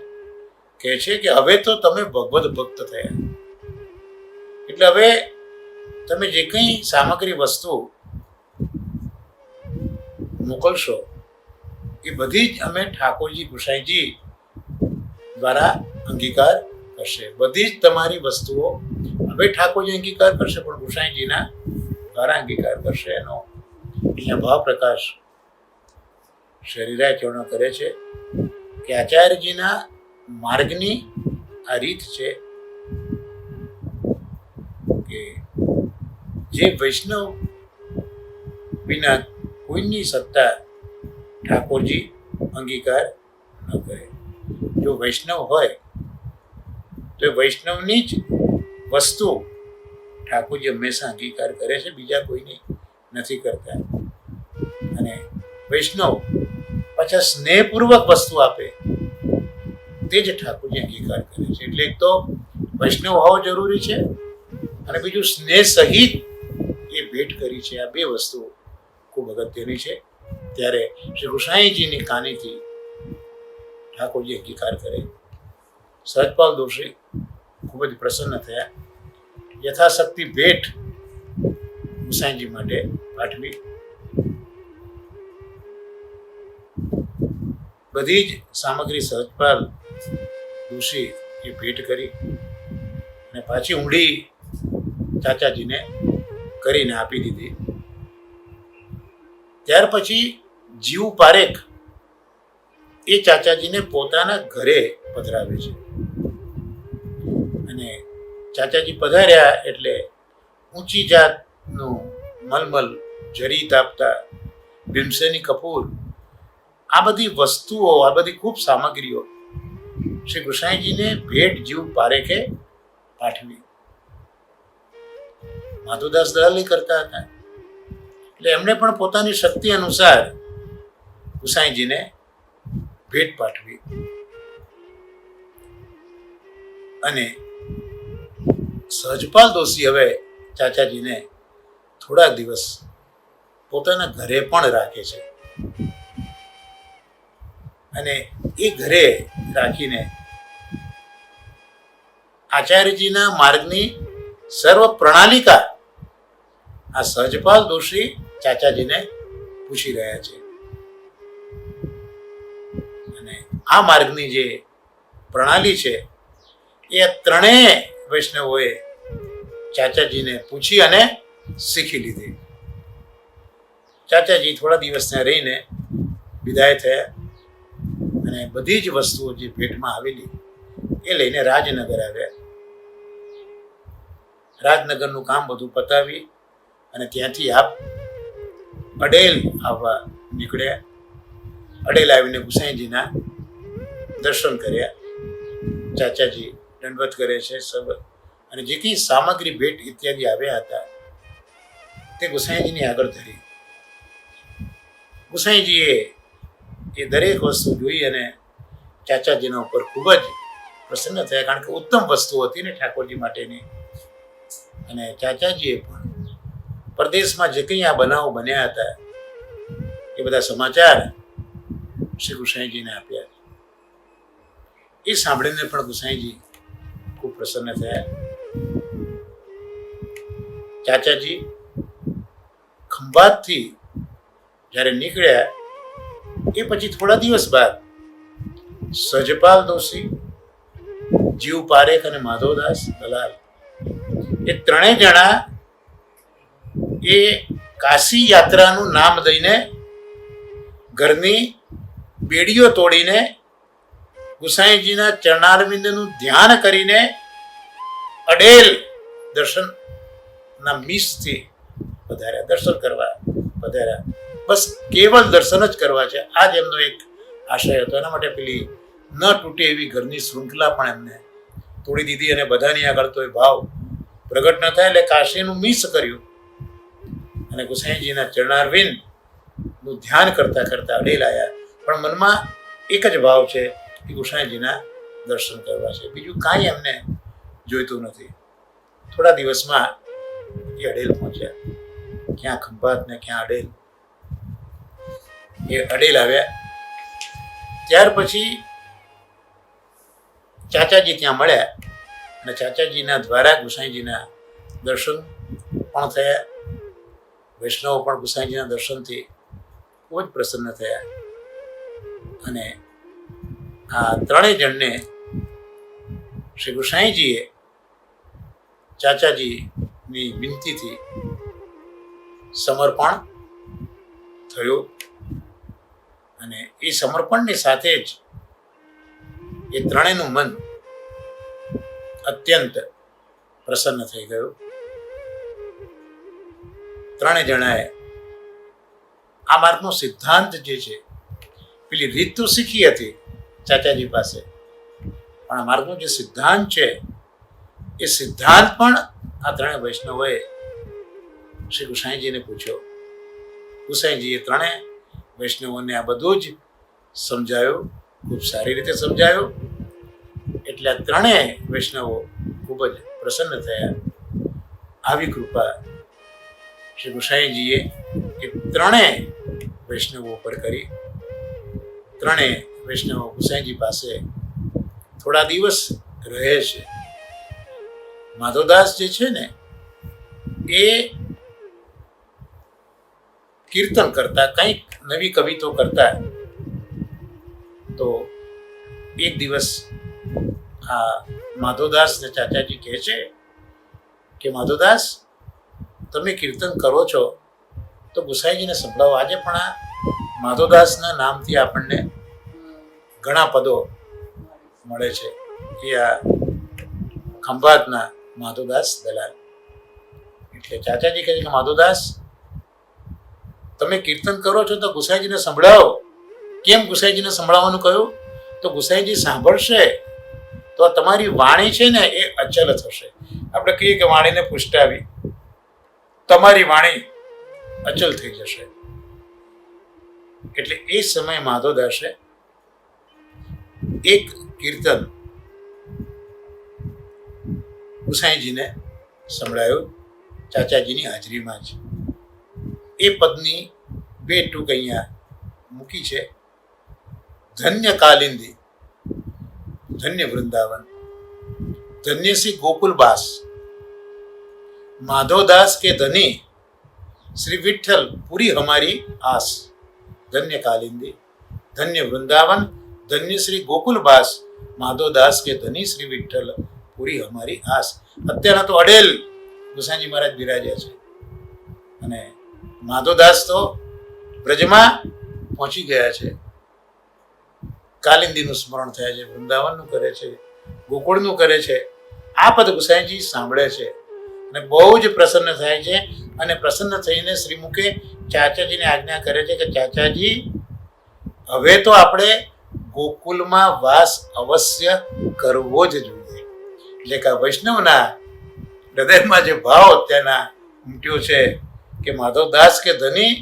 S1: કહે છે કે હવે તો તમે ભગવદ ભક્ત થયા, એટલે હવે તમે જે કંઈ સામગ્રી વસ્તુ મોકલશો એ બધી જ અમે ઠાકોરજી ગુસાઈજી દ્વારા અંગીકાર કરશે. બધી જ તમારી વસ્તુઓ હવે ઠાકોરજી અંગીકાર કરશે, પણ ગુસાઈજીના દ્વારા અંગીકાર કરશે. એનો અહીંયા ભાવ પ્રકાશ શરીરાય ચર્ણ કરે છે કે આચાર્યજીના માર્ગની આ રીત છે કે જે વૈષ્ણવ વિના કોઈની સત્તા ઠાકોરજી અંગીકાર ન કરે. જો વૈષ્ણવ હોય તો એ વૈષ્ણવની જ વસ્તુ ઠાકોરજી હંમેશા અંગીકાર કરે છે, બીજા કોઈની નથી કરતા. અને વૈષ્ણવ પાછા સ્નેહપૂર્વક વસ્તુ આપે તે જ ઠાકોરજી અંગીકાર કરે છે. એટલે એક તો વૈષ્ણવ હોવો જરૂરી છે અને બીજું સ્નેહ સહિત એ ભેટ કરી છે. આ 2 વસ્તુ ખૂબ અગત્યની છે. ત્યારે શ્રી ગુસાઈજીની કાનીથી ઠાકોરજી અંગીકાર કરે. સહજપાલ દોશી ખૂબ જ પ્રસન્ન થયા. યથાશક્તિ ભેટ ગુસાઈજી માટે પાઠવી. બધી જ સામગ્રી સહજપાલ દોશી એ ભેટ કરી અને પાછી ઊંડી ચાચાજીને કરીને આપી દીધી. ત્યાર પછી જીવ પારેખ એ ચાચાજીને પોતાના ઘરે પધરાવે છે અને ચાચાજી પધાર્યા એટલે ઊંચી જાતનું મલમલ, જરી તાપતા, ભીમસેની કપૂર, આ બધી વસ્તુઓ, આ બધી ખૂબ સામગ્રીઓ શ્રી ગુસાઈજીને ભેટ જીવ પારેખે પાઠવી. માધવદાસ દલાલી કરતા હતા એટલે એમણે પણ પોતાની શક્તિ અનુસાર ગુસાઈજીને ભેટ પાઠવી. અને સહજપાલ દોશી હવે ચાચાજીને થોડા દિવસ પોતાના ઘરે પણ રાખે છે અને એ ઘરે રાખીને આચાર્યજીના માર્ગની સર્વ પ્રણાલિકા આ સહજપાલ દોશી ચાચાજીને પૂછી રહ્યા છે. અને આ માર્ગની જે પ્રણાલી છે એ ત્રણેય વૈષ્ણવોએ ચાચાજીને પૂછી અને શીખી લીધી. ચાચાજી થોડા દિવસ ત્યાં રહીને વિદાય થયા અને બધી જ વસ્તુઓ જે ભેટમાં આવેલી એ લઈને રાજનગર આવ્યા. રાજનગરનું કામ બધું પતાવી અને ત્યાંથી આપ અડેલ આવવા નીકળ્યા. અડેલ આવીને ગુસાઈજીના દર્શન કર્યા. ચાચાજી દંડવત કરે છે સબ, અને જે કંઈ સામગ્રી ભેટ ઇત્યાદિ આવ્યા હતા તે ગુસાઈજીની આગળ ધરી. ગુસાઈજીએ એ દરેક વસ્તુ જોઈ અને ચાચાજીના ઉપર ખૂબ જ પ્રસન્ન થયા, કારણ કે ઉત્તમ વસ્તુ હતી ને ઠાકોરજી માટેની. અને ચાચાજીએ પણ પરદેશમાં જે કંઈ આ બનાવો બન્યા હતા એ બધા સમાચાર શ્રી ગુસાઈજીને આપ્યા. એ સાંભળીને પણ ગુસાઈજી ખૂબ પ્રસન્ન થયા. ચાચાજી ખંભાતથી જ્યારે નીકળ્યા એ પછી થોડા દિવસ બાદ સહજપાલ દોશી, જીવ પારેખ અને માધવદાસ દલાલ એ ત્રણેય જણા એ કાશી યાત્રાનું નામ દઈને ઘરની બેડીઓ તોડીને ગુસાઈજીના ચરણારવિંદનું ધ્યાન કરીને અડેલ દર્શનના મીસથી પધાર્યા, દર્શન કરવા પધાર્યા. બસ કેવલ દર્શન જ કરવા છે, આ જ એમનો એક આશય હતો. એના માટે પેલી ન તૂટે એવી ઘરની શૃંખલા પણ એમને તોડી દીધી અને બધાની આગળ તો એ ભાવ પ્રગટ ન થાય એટલે કાશીનું મિસ કર્યું અને ગુસાઈજીના ચરણારવિંદનું ધ્યાન કરતા કરતા અડેલ આવ્યા. પણ મનમાં એક જ ભાવ છે કે ગુસાઈજીના દર્શન કરવા છે, બીજું કાંઈ એમને જોઈતું નથી. થોડા દિવસમાં એ અડેલ પહોંચ્યા. ક્યાં ખંભાત ને ક્યાં અડેલ. એ અડેલ આવ્યા ત્યાર પછી ચાચાજી ત્યાં મળ્યા અને ચાચાજીના દ્વારા ગુસાઈજીના દર્શન પણ થયા. વૈષ્ણવો પણ ગુસાઈજીના દર્શનથી ખૂબ જ પ્રસન્ન થયા. અને આ ત્રણેય જણને શ્રી ગુસાઈજીએ ચાચાજીની વિનંતીથી સમર્પણ થયું. અને એ સમર્પણની સાથે જ એ ત્રણેયનું મન અત્યંત પ્રસન્ન થઈ ગયું. ત્રણેય જણાએ આ માર્ગનો સિદ્ધાંત જે છે, પેલી રીત તો શીખી હતી ચાચાજી પાસે, પણ આ માર્ગનો જે સિદ્ધાંત છે એ સિદ્ધાંત પણ આ ત્રણેય વૈષ્ણવોએ શ્રી ગુસાઈજીને પૂછ્યો. ગુસાઈજીએ ત્રણેય વૈષ્ણવોને આ બધું જ સમજાયું, ખૂબ સારી રીતે સમજાયું. એટલે આ ત્રણેય વૈષ્ણવો ખૂબ જ પ્રસન્ન થયા. આવી કૃપા શ્રી ગુસાઈજીએ એ ત્રણેય વૈષ્ણવો ઉપર કરી. ત્રણેય વૈષ્ણવો ગુસાઈજી પાસે થોડા દિવસ રહે છે. માધવદાસ જે છે ને એ કીર્તન કરતા, કંઈક નવી કવિતો કરતા. તો એક દિવસ આ માધવદાસ ને ચાચાજી કહે છે કે માધવદાસ, તમે કીર્તન કરો છો તો ગુસાઈજીને સંભળાવો. આજે પણ આ માધવદાસના નામથી આપણને ઘણા પદો મળે છે. એ આ ખંભાતના માધવદાસ દલાલ. એટલે ચાચાજી કહે છે કે માધવદાસ, તમે કીર્તન કરો છો તો ગુસાઈજીને સંભળાવો. કેમ ગુસાઈજીને સંભળાવવાનું કહ્યું? તો ગુસાઈજી સાંભળશે તો તમારી વાણી છે ને એ અચલ થશે. આપણે કહીએ કે વાણીને પુષ્ટાવી, તમારી વાણી અચલ થઈ જશે. એટલે એ સમયે માધવદાસે એક કીર્તન ગુસાઈજીને સંભળાયું ચાચાજીની હાજરીમાં જ. એ પદની બે ટૂંક અહીંયા મૂકી છે. ધન્ય કાલિંદી, ધન્ય વૃંદાવન, ધન્ય શ્રી ગોકુલબાસ, માધવદાસ કે ધની શ્રી વિઠ્ઠલ પૂરી હમારી આસ. ધન્ય કાલિંદી, ધન્ય વૃંદાવન, ધન્ય શ્રી ગોકુલબાસ, માધવદાસ કે ધની શ્રી વિઠ્ઠલ પૂરી હમારી આસ. અત્યારના તો અડેલ ગુસાઈજી મહારાજ બિરાજ્યા છે અને માધવદાસ તો બ્રજમાં પહોંચી ગયા છે. કાલિંદીનું સ્મરણ થાય છે, વૃંદાવનનું કરે છે, ગોકુળનું કરે છે. આ પદ ગુસાઈજી સાંભળે છે અને બહુ જ પ્રસન્ન થાય છે. અને પ્રસન્ન થઈને શ્રીમુખે ચાચાજીને આજ્ઞા કરે છે કે ચાચાજી, હવે તો આપણે ગોકુલમાં વાસ અવશ્ય કરવો જ જોઈએ. એટલે કે વૈષ્ણવના હૃદયમાં જે ભાવ અત્યારના ઉમટ્યો છે કે માધવદાસ કે ધની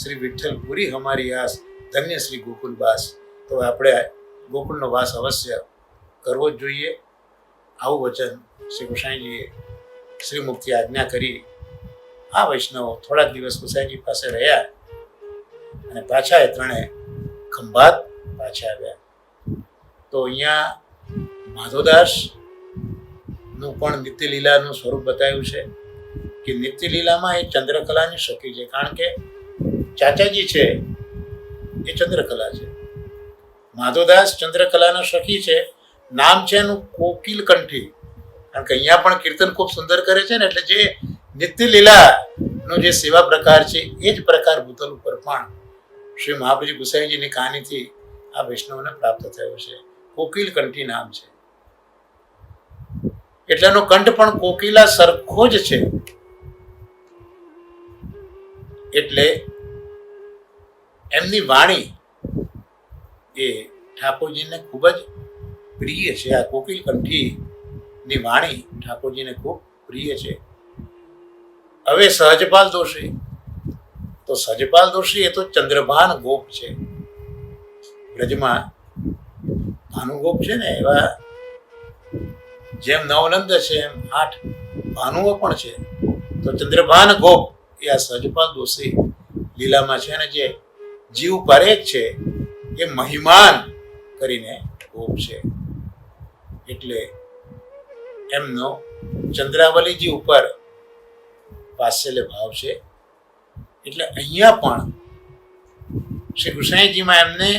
S1: શ્રી વિઠ્ઠલ પૂરી હમારી આસ, ધન્ય શ્રી ગોકુલબાસ, તો આપણે ગોકુળનો વાસ અવશ્ય કરવો જ જોઈએ. આવું વચન શ્રી ગુસાઈજીએ શ્રીમુખથી આજ્ઞા કરી. આ વૈષ્ણવો થોડાક દિવસ ગુસાઈજી પાસે રહ્યા અને પાછા એ ત્રણે ખંભાત પાછા આવ્યા. તો અહીંયા માધવદાસનું પણ નિત્યલીલાનું સ્વરૂપ બતાવ્યું છે કે નિત્યલીલામાં એ ચંદ્રકલાની શકી છે. કારણ કે ચાચાજી છે એ ચંદ્રકલા છે, માધવદાસ ચંદ્રકલાના શકી છે. નામ છે એનું કોકિલ કંઠી. કારણ કે અહીંયા પણ કીર્તન ખૂબ સુંદર કરે છે ને, એટલે જે નિત્યલીલાનો જે સેવા પ્રકાર છે એ જ પ્રકાર ભૂતલ ઉપર પણ શ્રી મહાપ્રભુજી ગુસાઈજીની કહાનીથી આ વૈષ્ણવને પ્રાપ્ત થયો છે. કોકિલ કંઠી નામ છે, એટલે એનો કંઠ પણ કોકિલા સરખો જ છે. એટલે એમની વાણી એ ઠાકોરજીને ખૂબ જ પ્રિય છે. આ કોકિલ કંઠીની વાણી ઠાકોરજીને ખૂબ પ્રિય છે. હવે સહજપાલ દોશી, તો સહજપાલ દોશી એ તો ચંદ્રભાન ગોપ છે. બ્રજમાં ભાનુગોપ છે ને, એવા જેમ નવનંદ છે એમ 8 ભાનુઓ પણ છે. તો ચંદ્રભાન ગોપ એ આ સહજપાલ દોશી લીલામાં છે. અને જે જીવ પારેખ છે એ મહિમાન કરીને ગોપ છે. એટલે એમનો ચંદ્રાવલીજી ઉપર વાત્સલ્ય ભાવ છે. એટલે અહીંયા પણ શ્રી ગુસાઈજીમાં એમને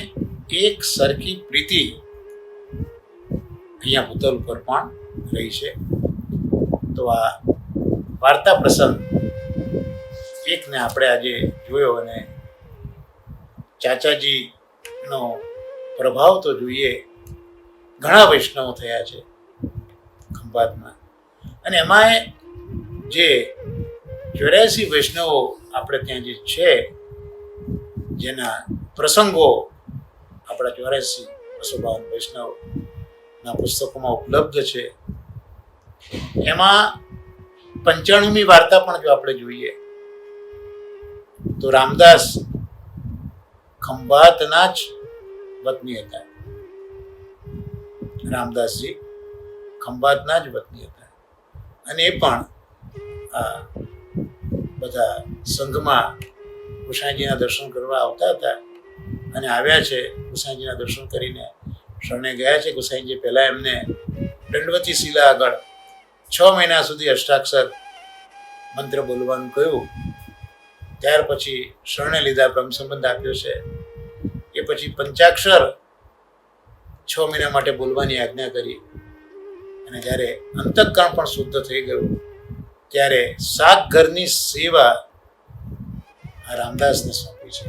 S1: એક સરખી પ્રીતિ અહીંયા ભૂતલ ઉપર પણ રહી છે. તો આ વાર્તા પ્રસંગ એકને આપણે આજે જોયો અને ચાચાજીનો પ્રભાવ તો જોઈએ. ઘણા વૈષ્ણવો થયા છે ખંભાતમાં, અને એમાં જે 84 વૈષ્ણવો આપણે ત્યાં જે છે, જેના પ્રસંગો આપણા 84 252 વૈષ્ણવના પુસ્તકોમાં ઉપલબ્ધ છે. એમાં 95મી વાર્તા પણ જો આપણે જોઈએ તો રામદાસ ખંભાતના જ વતની હતા. રામદાસજી ખંભાતના જ વતની હતા અને એ પણ આ બધા સંઘમાં ગુસાઈજીના દર્શન કરવા આવતા હતા અને આવ્યા છે. ગુસાઈજીના દર્શન કરીને શરણે ગયા છે. ગુસાઈજી પહેલાં એમને દંડવતી શિલા આગળ 6 મહિના સુધી અષ્ટાક્ષર મંત્ર બોલવાનું કહ્યું. ત્યાર પછી શરણે લીધા, બ્રહ્મ સંબંધ આપ્યો છે. એ પછી પંચાક્ષર 6 મહિના માટે બોલવાની આજ્ઞા કરી. અને જ્યારે અંતઃકરણ પણ શુદ્ધ થઈ ગયું ત્યારે સાકઘરની સેવા આ રામદાસને સોંપી છે.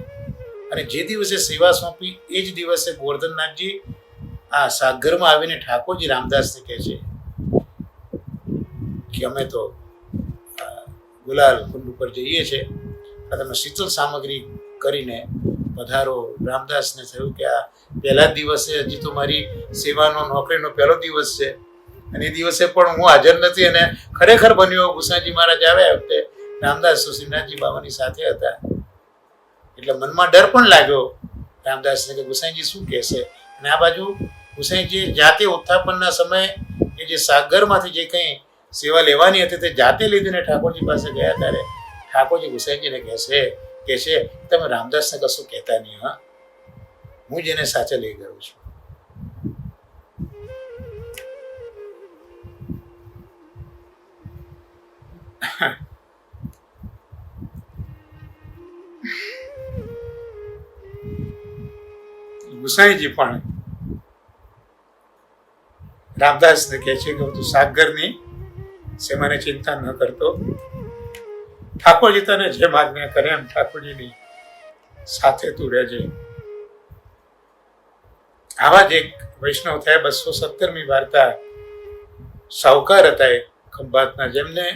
S1: અને જે દિવસે સેવા સોંપી એ જ દિવસે ગોવર્ધનનાથજી આ સાકઘરમાં આવીને ઠાકોરજી રામદાસને કહે છે કે અમે તો ગુલાલ કુંડ ઉપર જઈએ છીએ, તમે શીતળ સામગ્રી કરીને પધારો. રામદાસને થયું કે આ પહેલા જ દિવસે, હજી તો મારી સેવાનો નોકરીનો પહેલો દિવસ છે અને એ દિવસે પણ હું હાજર નથી. અને ખરેખર બન્યો ગુસાઈજી મહારાજ આવ્યા વખતે રામદાસ શ્રીનાથજી બાબાની સાથે હતા, એટલે મનમાં ડર પણ લાગ્યો રામદાસને કે ગુસાઈજી શું કહેશે. અને આ બાજુ ગુસાઈજી જાતે ઉત્થાપનના સમયે એ જે સાગરમાંથી જે કંઈ સેવા લેવાની હતી તે જાતે લીધીને ઠાકોરજી પાસે ગયા ત્યારે ઠાકોરજી ગુસાઈજીને કે છે તમે રામદાસને કશું કહેતા નહીં, હા, હું જેને સાચે લઈ ગયો છું. ગુસાઈજી પણ રામદાસને કહે છે કે તું સાગરની સેવાની ચિંતા ન કરતો, ઠાકોરજી તને જે આજ્ઞા કરે એમ ઠાકોરજીની સાથે તું રહેજે. આવા જ એક વૈષ્ણવ થયા 217મી વાર્તા. સાહુકાર હતા એક ખંભાતના, જેમને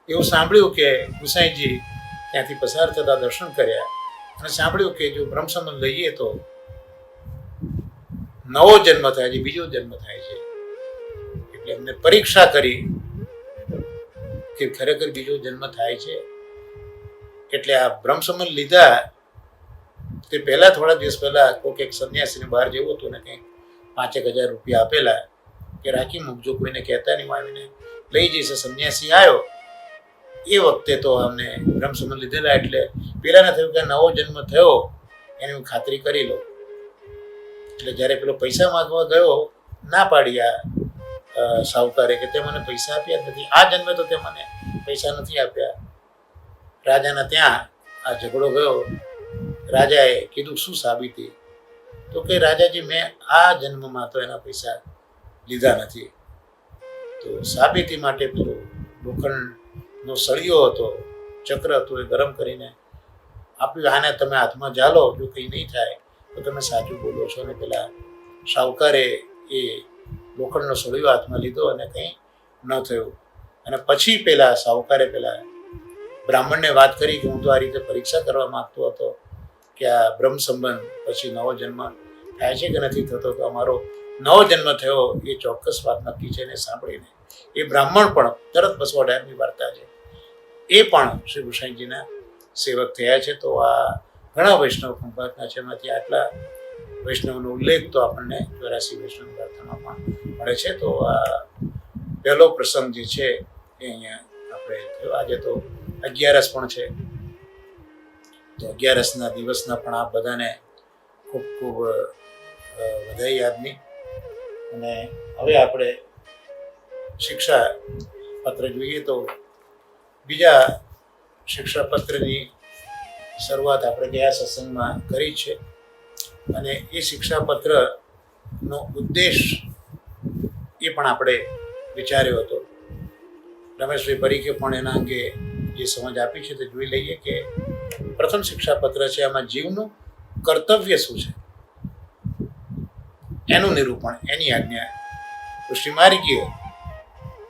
S1: એવું સાંભળ્યું કે ગુસાઈજી ત્યાંથી પસાર થતા દર્શન કર્યા અને સાંભળ્યું કે જો બ્રહ્મ સંબંધ લઈએ તો નવો જન્મ થાય છે, બીજો જન્મ થાય છે. એટલે એમને પરીક્ષા કરી કે ખરેખર બીજો જન્મ થાય છે. એટલે આ બ્રહ્મ સંબંધ લીધા તે પહેલા થોડા દિવસ પહેલા કોઈક એક સંન્યાસીને બહાર જેવું હતું ને કંઈક 5,000 રૂપિયા આપેલા કે રાખી મૂકજો, કોઈને કહેતા નહીં, આવીને લઈ જઈશ. સંન્યાસી આવ્યો એ વખતે તો અમને બ્રહ્મ સંબંધ લીધેલા, એટલે પેલાને થયું કે નવો જન્મ થયો એની હું ખાતરી કરી લઉં. એટલે જ્યારે પેલો પૈસા માંગવા ગયો, ના પાડી આ સાહુકારે કે તે મને પૈસા આપ્યા નથી, આ જન્મે તો તે મને પૈસા નથી આપ્યા. રાજાના ત્યાં આ ઝઘડો ગયો. રાજાએ કીધું શું સાબિતી? તો કે રાજાજી મેં આ જન્મમાં તો એના પૈસા લીધા નથી. તો સાબિતી માટે પેલો લોખંડનો સળિયો હતો, ચક્ર હતું, એ ગરમ કરીને આપ્યું. આને તમે હાથમાં ઝાલો, જો કંઈ નહીં થાય તો તમે સાચું બોલો છો. અને પેલા સાહુકારે એ લોખંડનો સળિયો હાથમાં લીધો અને કંઈ ન થયું. અને પછી પેલા સાહુકારે પેલા બ્રાહ્મણને વાત કરી કે હું તો આ રીતે પરીક્ષા કરવા માંગતો હતો કે આ બ્રહ્મ સંબંધ પછી નવો જન્મ થાય છે કે નથી થતો, તો અમારો નવો જન્મ થયો એ ચોક્કસ વાત નક્કી છે. ને સાંભળીને એ બ્રાહ્મણ પણ તરત 218મી વાર્તા છે, એ પણ શ્રી ગુસાઈજીના સેવક થયા છે. તો આ ઘણા વૈષ્ણવ ખંભાતના છે, એમાંથી આટલા વૈષ્ણવનો ઉલ્લેખ તો આપણને 84 વૈષ્ણવ વાર્તામાં પણ મળે છે. તો આ પહેલો પ્રસંગ જે છે એ અહીંયા આપણે થયો. આજે તો 11 પણ છે, તો 11ના દિવસના પણ આપ બધાને ખૂબ ખૂબ વધાઈ આપની. અને હવે આપણે શિક્ષા પત્ર જોઈએ તો બીજા શિક્ષા પત્રની શરૂઆત આપણે ગયા સત્સંગમાં કરી છે. અને એ શિક્ષા પત્રનો ઉદ્દેશ એ પણ આપણે વિચાર્યો હતો. રમેશભાઈ પરીખે પણ એના અંગે જે સમજ આપી છે તે જોઈ લઈએ કે પ્રથમ શિક્ષા પત્ર છે, આમાં જીવનું કર્તવ્ય શું છે એનું નિરૂપણ, એની આજ્ઞા પુષ્ટિમાર્ગીય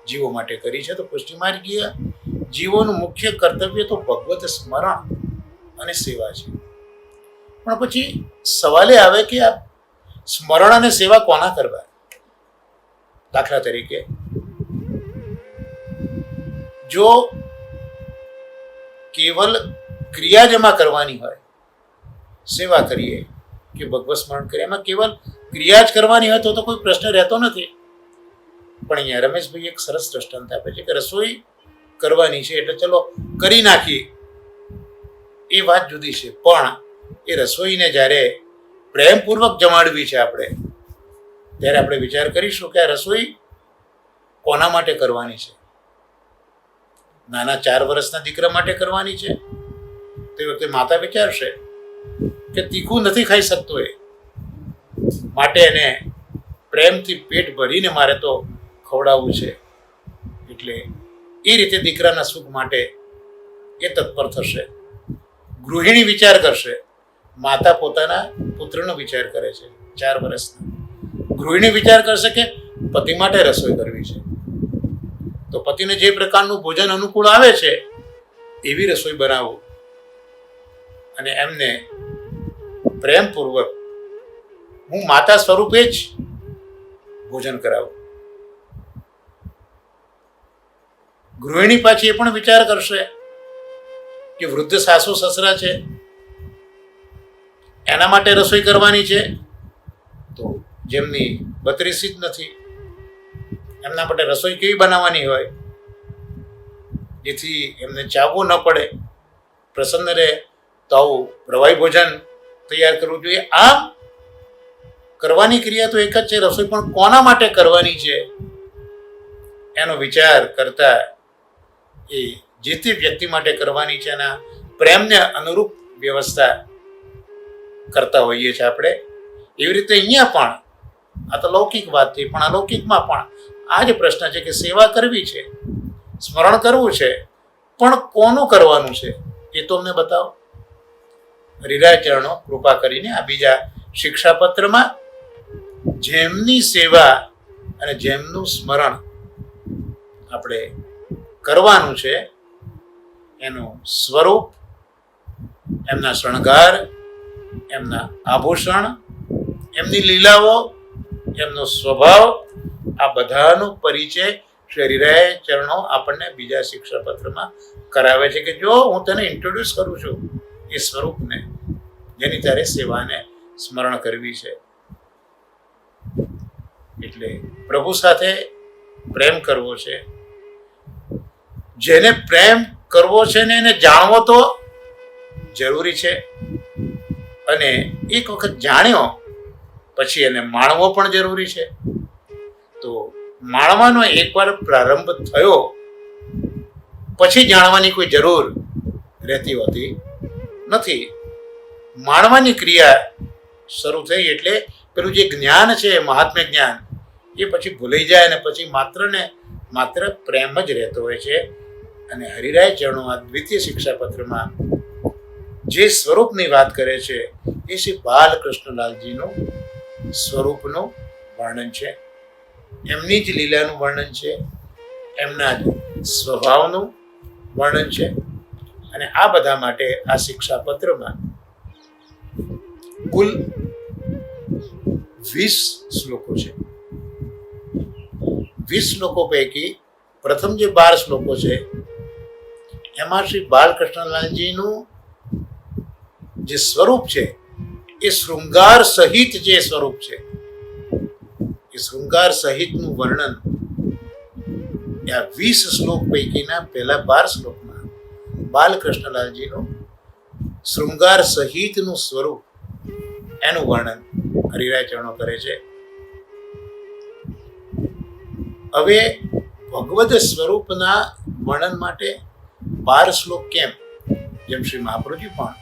S1: જીવો માટે કરી છે. તો પુષ્ટિમાર્ગીય જીવોનું મુખ્ય કર્તવ્ય તો ભગવત સ્મરણ અને સેવા છે. પણ પછી સવાલે આવે કે આ સ્મરણ અને સેવા કોના કરવા? દાખલા તરીકે જો કેવલ ક્રિયા જમા કરવાની હોય, સેવા કરીએ કે ભગવત સ્મરણ કરીએ, એમાં કેવલ ક્રિયા જ કરવાની હોય તો કોઈ પ્રશ્ન રહેતો નથી. પણ અહીંયા રમેશભાઈ એક સરસ દ્રષ્ટાંત આપે છે કે રસોઈ કરવાની છે એટલે ચલો કરી નાખીએ, એ વાત જુદી છે. પણ એ રસોઈને જ્યારે પ્રેમપૂર્વક જમાડવી છે આપણે, ત્યારે આપણે વિચાર કરીશું કે આ રસોઈ કોના માટે કરવાની છે? નાના 4 વર્ષના દીકરા માટે કરવાની છે? તે વખતે માતા વિચારશે કે તીખું નથી ખાઈ શકતો એ, માટે એને પ્રેમથી પેટ ભરીને મારે તો ખવડાવવું છે. એટલે એ રીતે દીકરાના સુખ માટે એ તત્પર થશે. ગૃહિણી વિચાર કરશે, માતા પોતાના પુત્રનો વિચાર કરે છે 4 વર્ષના. ગૃહિણી વિચાર કરશે કે પતિ માટે રસોઈ કરવી છે. તો પતિને જે પ્રકારનું ભોજન અનુકૂળ આવે છે એવી રસોઈ બનાવો અને એમને પ્રેમપૂર્વક હું માતા સ્વરૂપે જ ભોજન કરાવું. ગૃહિણી પાછી એ પણ વિચાર કરશે કે વૃદ્ધ સાસુ સસરા છે, એના માટે રસોઈ કરવાની છે, તો જેમની 32 જ નથી એમના માટે રસોઈ કેવી બનાવવાની હોય જેથી એમને ચાવવું ન પડે, પ્રસન્ન રહે, તો આવું પ્રવાહી ભોજન તૈયાર કરવું જોઈએ. આમ કરવાની ક્રિયા તો એક જ છે, રસોઈ પણ કોના માટે કરવાની છે એનો વિચાર કરતા એ જે તે વ્યક્તિ માટે કરવાની છે એના પ્રેમને અનુરૂપ વ્યવસ્થા કરતા હોઈએ છીએ આપણે. એવી રીતે અહીંયા પણ આ તો લૌકિક વાત થઈ, પણ અલૌકિકમાં પણ આ જ પ્રશ્ન છે કે સેવા કરવી છે, સ્મરણ કરવું છે, પણ કોનું કરવાનું છે એ તો અમને બતાવો. હરિરાય ચરણો કૃપા કરીને આ બીજા શિક્ષાપત્રમાં જેમની સેવા અને જેમનું સ્મરણ આપણે કરવાનું છે એનું સ્વરૂપ, એમના શણગાર, એમના આભૂષણ, એમની લીલાઓ, એમનો સ્વભાવ, આ બધાનો પરિચય શ્રી હરિરાય ચરણો આપણને બીજા શિક્ષાપત્રમાં કરાવે છે કે જો હું તને ઇન્ટ્રોડ્યુસ કરું છું એ સ્વરૂપને જેની તારે સેવાને સ્મરણ કરવી છે. એટલે પ્રભુ સાથે પ્રેમ કરવો છે. જેને પ્રેમ કરવો છે ને એને જાણવો તો જરૂરી છે, અને એક વખત જાણ્યો પછી એને માણવો પણ જરૂરી છે. તો માણવાનો એકવાર પ્રારંભ થયો પછી જાણવાની કોઈ જરૂર રહેતી હોતી નથી. માણવાની ક્રિયા શરૂ થઈ એટલે પેલું જે જ્ઞાન છે મહાત્મ્ય જ્ઞાન એ પછી ભૂલાઈ જાય અને પછી માત્ર ને માત્ર પ્રેમ જ રહેતો હોય છે. અને હરિરાય ચરણો આ દ્વિતીય શિક્ષાપત્રમાં જે સ્વરૂપની વાત કરે છે એ શ્રી બાલકૃષ્ણલાલજીનું સ્વરૂપનું વર્ણન છે, એમની જ લીલાનું વર્ણન છે, એમના જ સ્વભાવનું વર્ણન છે. અને આ બધા માટે આ શિક્ષાપત્રમાં કુલ 20 શ્લોકો છે. 20 શ્લોકો પૈકી પ્રથમ જે 12 શ્લોકો છે એમાં શ્રી બાલકૃષ્ણલાલજીનું જે સ્વરૂપ છે એ શૃંગાર સહિત જે સ્વરૂપ છે એ શૃંગાર સહિતનું વર્ણન આ 20 શ્લોક પૈકીના પહેલા 12 શ્લોકમાં બાલકૃષ્ણલાલજીનું શૃંગાર સહિતનું સ્વરૂપ એનું વર્ણન હરિરાય ચરણો કરે છે. હવે ભગવદ સ્વરૂપના વર્ણન માટે 12 શ્લોક કેમ? જેમ શ્રી મહાપ્રભુજી પણ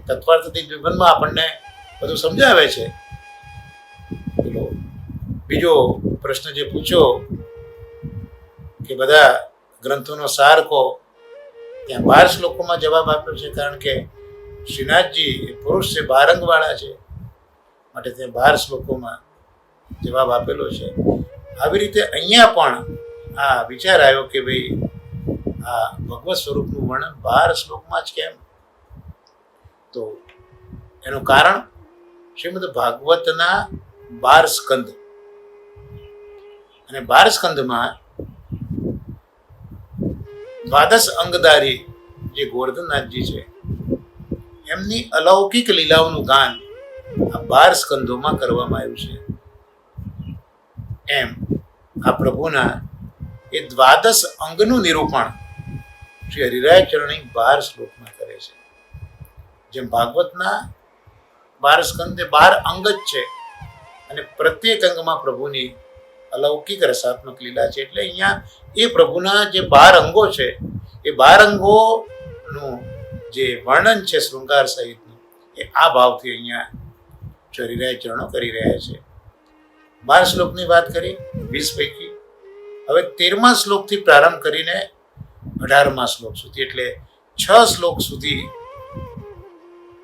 S1: તત્વાર્થથી વિભનમાં આપણને બધું સમજાવે છે. બીજો પ્રશ્ન જે પૂછ્યો કે બધા ગ્રંથોનો સાર કહો, ત્યાં 12 શ્લોકોમાં જવાબ આપ્યો છે, કારણ કે શ્રીનાથજી એ પુરુષ છે, 12 અંગવાળા છે, માટે તે 12 શ્લોકોમાં જવાબ આપેલો છે. આવી રીતે અહીંયા પણ આ વિચાર આવ્યો કે ભાઈ આ ભગવત સ્વરૂપનું વર્ણન 12 શ્લોકમાં જ કેમ? તો એનું કારણ શ્રીમદ ભાગવતના 12 સ્કંદ, અને 12 સ્કંદમાં દ્વાદશ અંગધારી જે ગોવર્ધનનાથજી છે એમની અલૌકિક લીલાઓનું ગાન આ 12 સ્કંદોમાં કરવામાં આવ્યું છે. એમ આ પ્રભુના એ દ્વાદશ અંગનું નિરૂપણ શ્રી હરિરાય ચરણી 12 શ્લોકમાં કરે છે. જેમ ભાગવતના 12 સ્કંદ 12 અંગ જ છે અને પ્રત્યેક અંગમાં પ્રભુની અલૌકિક રસાત્મક લીલા છે. એટલે અહીંયા એ પ્રભુના જે 12 અંગો છે એ 12 અંગોનું જે વર્ણન છે શૃંગાર સહિતનું એ આ ભાવથી અહીંયા હરિરાય ચરણો કરી રહ્યા છે. 12 શ્લોકની વાત કરી 20 પૈકી. હવે 13મા શ્લોકથી પ્રારંભ કરીને 18મા શ્લોક સુધી, એટલે 6 શ્લોક સુધી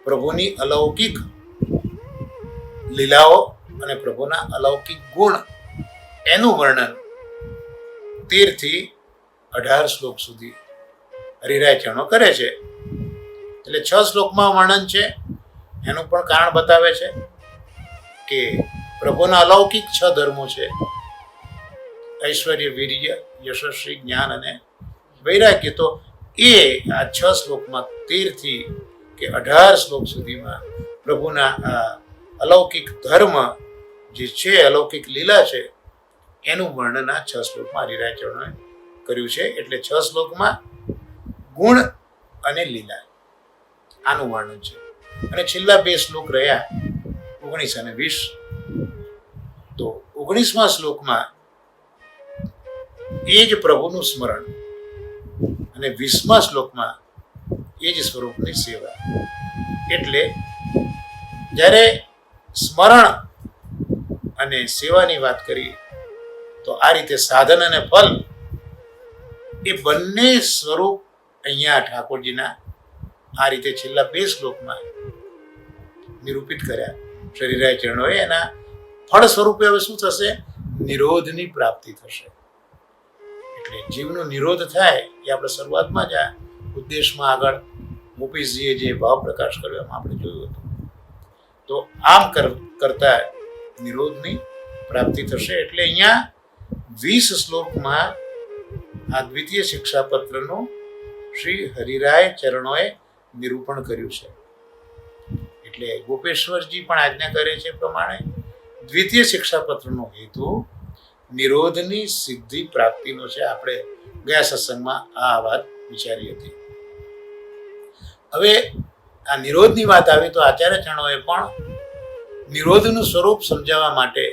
S1: પ્રભુની અલૌકિક લીલાઓ અને પ્રભુના અલૌકિક ગુણ એનું વર્ણન 13 થી 18 શ્લોક સુધી હરિરાય ચરણો કરે છે. એટલે 6 શ્લોકમાં વર્ણન છે. એનું પણ કારણ બતાવે છે કે પ્રભુના અલૌકિક 6 ધર્મો છે: ઐશ્વર્ય, વીર્ય, યશસ્વી, જ્ઞાન અને વૈરાગ્ય. તો એ આ 6 શ્લોકમાં 13 થી કે 18 શ્લોક સુધીમાં પ્રભુના આ અલૌકિક ધર્મ જે છે, અલૌકિક લીલા છે, એનું વર્ણન આ 6 શ્લોકમાં હરિરાય ચરણોએ કર્યું છે. એટલે 6 શ્લોકમાં ગુણ અને લીલા આનું વર્ણન છે. અને છેલ્લા 2 શ્લોક રહ્યા 19 અને 20. તો 19મા શ્લોકમાં એ જ પ્રભુનું સ્મરણ અને 20મા શ્લોકમાં એ જ સ્વરૂપની સેવા. એટલે જ્યારે સ્મરણ અને સેવાની વાત કરી તો આ રીતે સાધન અને ફલ એ બંને સ્વરૂપ અહીંયા ઠાકોરજીના આ રીતે છેલ્લા 2 શ્લોકમાં નિરૂપિત કર્યા હરિરાય ચરણોએ. એના ફળ સ્વરૂપે હવે શું થશે? નિરોધની પ્રાપ્તિ થશે. એટલે જીવનો નિરોધ થાય એ આપણે શરૂઆતમાં જ આ ઉદ્દેશમાં આગળ ગોપીજીએ જે ભાવ પ્રકાશ કર્યો એમાં આપણે જોયું હતું. તો આમ કરતા નિરોધની પ્રાપ્તિ થશે. એટલે અહીંયા 20 શ્લોકમાં આ દ્વિતીય શિક્ષાપત્રનું શ્રી હરિરાય ચરણોએ નિરૂપણ કર્યું છે. એટલે ગોપેશ્વરજી પણ આજ્ઞા કરે છે પ્રમાણે દ્વિતીય શિક્ષાપત્રનો હેતુ નિરોધની સિદ્ધિ પ્રાપ્તિનો છે. આપણે ગયા સત્સંગમાં આ વાત વિચારી હતી. હવે આ નિરોધની વાત આવી તો આચાર્ય ચરણોએ પણ નિરોધનું સ્વરૂપ સમજાવવા માટે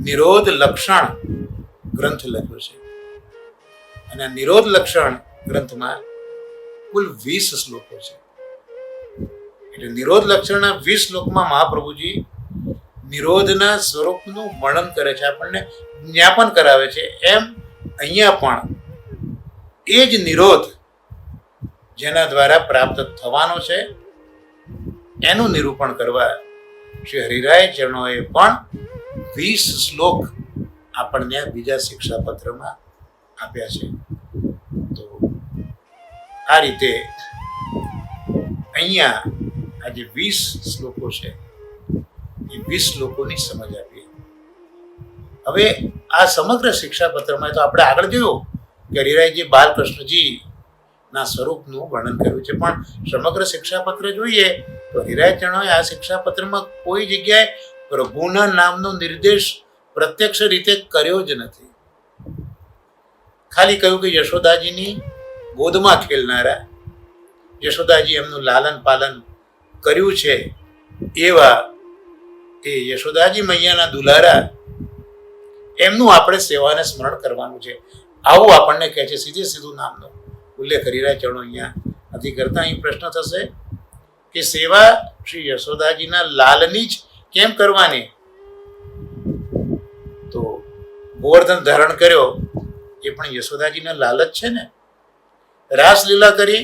S1: નિરોધ લક્ષણ ગ્રંથ લખ્યો છે. અને આ નિરોધ લક્ષણ ગ્રંથમાં કુલ 20 શ્લોકો છે. એટલે નિરોધ લક્ષણના 20 શ્લોકમાં મહાપ્રભુજી નિરોધના સ્વરૂપનું વર્ણન કરે છે, આપણને જ્ઞાપન કરાવે છે. એમ અહીંયા પણ એ જ નિરોધ જેના દ્વારા પ્રાપ્ત થવાનો છે એનું નિરૂપણ કરવા શ્રી હરિરાય ચરણોએ પણ 20 શ્લોક આપણને બીજા શિક્ષાપત્રમાં આપ્યા છે. તો આ રીતે અહીંયા આ જે 20 શ્લોકો છે એ 20 શ્લોકોની સમજ આપી. હવે આ સમગ્ર શિક્ષાપત્રમાં તો આપણે આગળ જોયું કે હરિરાયજી બાલકૃષ્ણજી ના સ્વરૂપનું વર્ણન કર્યું છે. પણ સમગ્ર શિક્ષાપત્ર જોઈએ તો હરિરાય ચરણોએ આ શિક્ષાપત્રમાં કોઈ જગ્યાએ પ્રભુના નામનો નિર્દેશ પ્રત્યક્ષ રીતે કર્યો જ નથી. ખાલી કહ્યું કે યશોદાજીની ગોદમાં ખેલનારા, યશોદાજી એમનું લાલન પાલન કર્યું છે એવા એ યશોદાજી મૈયાના દુલારા, એમનું આપણે સેવાને સ્મરણ કરવાનું છે. આવું આપણને કહે છે. સીધે સીધું નામનો ઉલ્લેખ હરિરાય ચરણો અહીંયા નથી કરતા. અહીં પ્રશ્ન થશે કે સેવા શ્રી યશોદાજીના લાલની જ કેમ કરવાની? તો ગોવર્ધન ધારણ કર્યો એ પણ યશોદાજીના લાલ જ છે ને. રાસલીલા કરી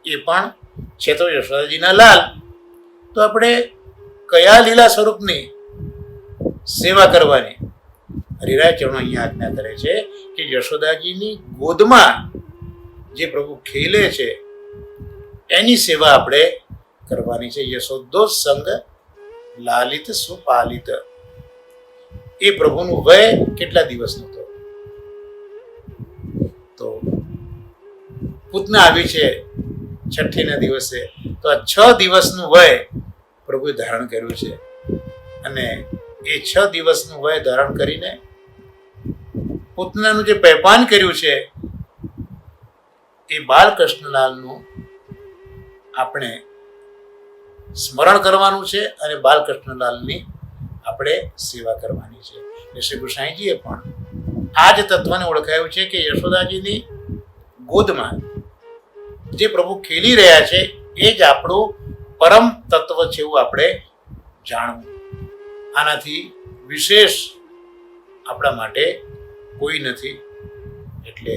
S1: એ પણ છે તો યશોદાજીના લાલ. તો આપણે કયા લીલા સ્વરૂપની સેવા કરવાની? હરિરાય ચરણો અહીંયા આજ્ઞા કરે છે કે યશોદાજીની ગોદમાં જે પ્રભુ ખેલે છે એની સેવા આપણે કરવાની છે. યશોદો સંગ લાલિત સુપાલિત. એ પ્રભુનું વય કેટલા દિવસનું હતો? તો પૂતના આવી છે 6ઠ્ઠીના દિવસે, તો આ 6 દિવસનું વય પ્રભુએ ધારણ કર્યું છે. અને એ 6 દિવસનું વય ધારણ કરીને પૂતનાનું જે પહેપાન કર્યું છે એ બાલકૃષ્ણલાલનું આપણે સ્મરણ કરવાનું છે અને બાલકૃષ્ણલાલની આપણે સેવા કરવાની છે. એટલે શ્રી ગુસાઈજીએ પણ આ જ તત્વને ઓળખાયું છે કે યશોદાજીની ગોદમાં જે પ્રભુ ખેલી રહ્યા છે એ જ આપણું પરમ તત્વ છે એવું આપણે જાણવું. આનાથી વિશેષ આપણા માટે કોઈ નથી. એટલે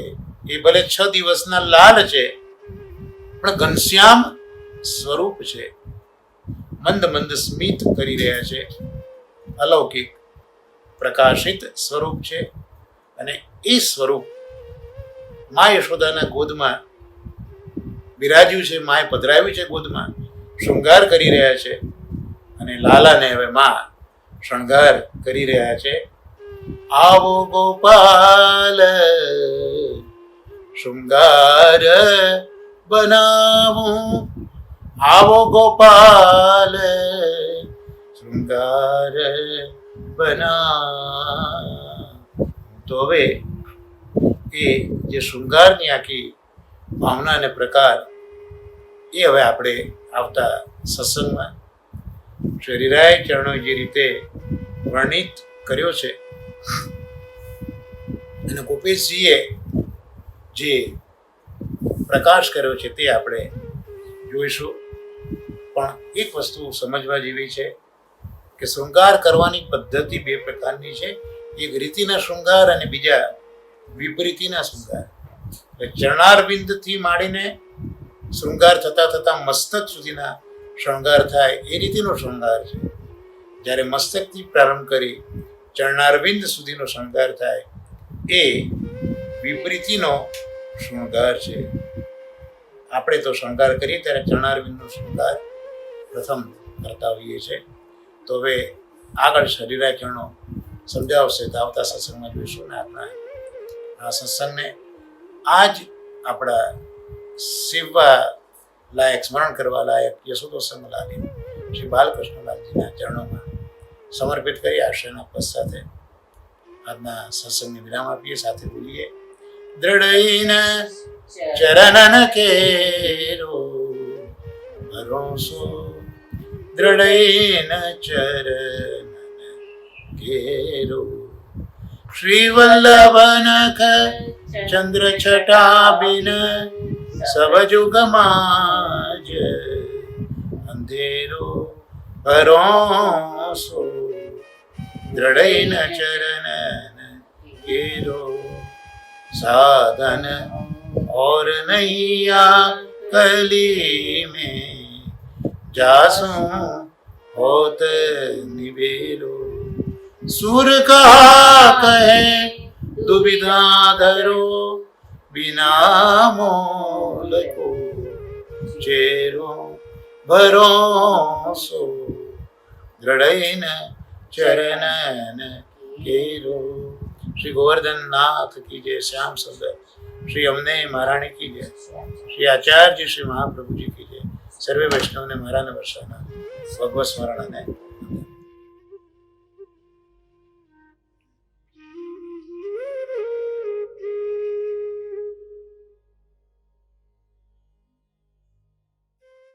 S1: એ ભલે 6 દિવસના લાલ છે પણ ઘનશ્યામ સ્વરૂપ છે. મંદ મંદ સ્મિત કરી રહ્યા છે. અલૌકિક પ્રકાશિત સ્વરૂપ છે. અને એ સ્વરૂપ મા યશોદાના ગોદમાં બિરાજ્યું છે, માએ પધરાવ્યું છે ગોદમાં, શૃંગાર કરી રહ્યા છે. અને લાલાને હવે મા શણગાર કરી રહ્યા છે. આવો ગોપાલ શૃંગાર બનાવું, આવો ગોપાલ શૃંગાર બના. તો હવે એ જે શૃંગારની આખી ભાવના અને પ્રકાર એ હવે આપણે આવતા સત્સંગમાં શ્રી હરિરાય ચરણોએ જે રીતે વર્ણિત કર્યો છે અને ગોપેશજીએ જે પ્રકાશ કર્યો છે તે આપણે જોઈશું. પણ એક વસ્તુ સમજવા જેવી છે કે શૃંગાર કરવાની પદ્ધતિ બે પ્રકારની છે. એક રીતિના શૃંગાર અને બીજા વિપરીતિના શૃંગાર. ચરણારવિંદથી માંડીને શૃંગાર થતા થતા મસ્તક સુધીના શૃંગાર થાય એ રીતિનો શૃંગાર છે. જ્યારે મસ્તકથી પ્રારંભ કરી ચરણારવિંદ સુધીનો શૃંગાર થાય એ વિપરીતિનો શૃંગાર છે. આપણે તો શૃંગાર કરીએ ત્યારે ચરણારવિંદનો શૃંગાર પ્રથમ કરતા હોઈએ છીએ. તો હવે આગળ હરિરાય ચરણો સમજાવશે તો આવતા સત્સંગમાં જોઈશું. ને આપણા આ સત્સંગને આજ આપણા સેવા લાયક, સ્મરણ કરવા લાયક યશોદો સંગ લાગે શ્રી બાલકૃષ્ણલાલજીના ચરણોમાં સમર્પિત કરી આશ્રયના પદ સાથે આજના સત્સંગને વિરામ આપીએ. સાથે બોલીએ દ્રઢઈન ચરણન કેરો ભરોસો, દ્રઢઈન ચરણન કેરો. શ્રી વલ્લભનખ ચંદ્ર છટા બિન સબ જુગમાજ અંધેરો ભરોસો, દ્રઢઈન ચરણન કેરો. साधन और नैया कली में जासू होत निबेरो. सुर कहा कहे दुविधा धरो बिना मोल को चेरो भरोसो, दृढ़ चरणन केरो. श्री गोवर्धन नाथ की जय, श्याम सुंदर श्री अमने महाराणी की जय, श्री आचार्य श्री महाप्रभु जी की जय. सर्वे वैष्णव ने महाराण वर्षाना भगवत स्मरण ने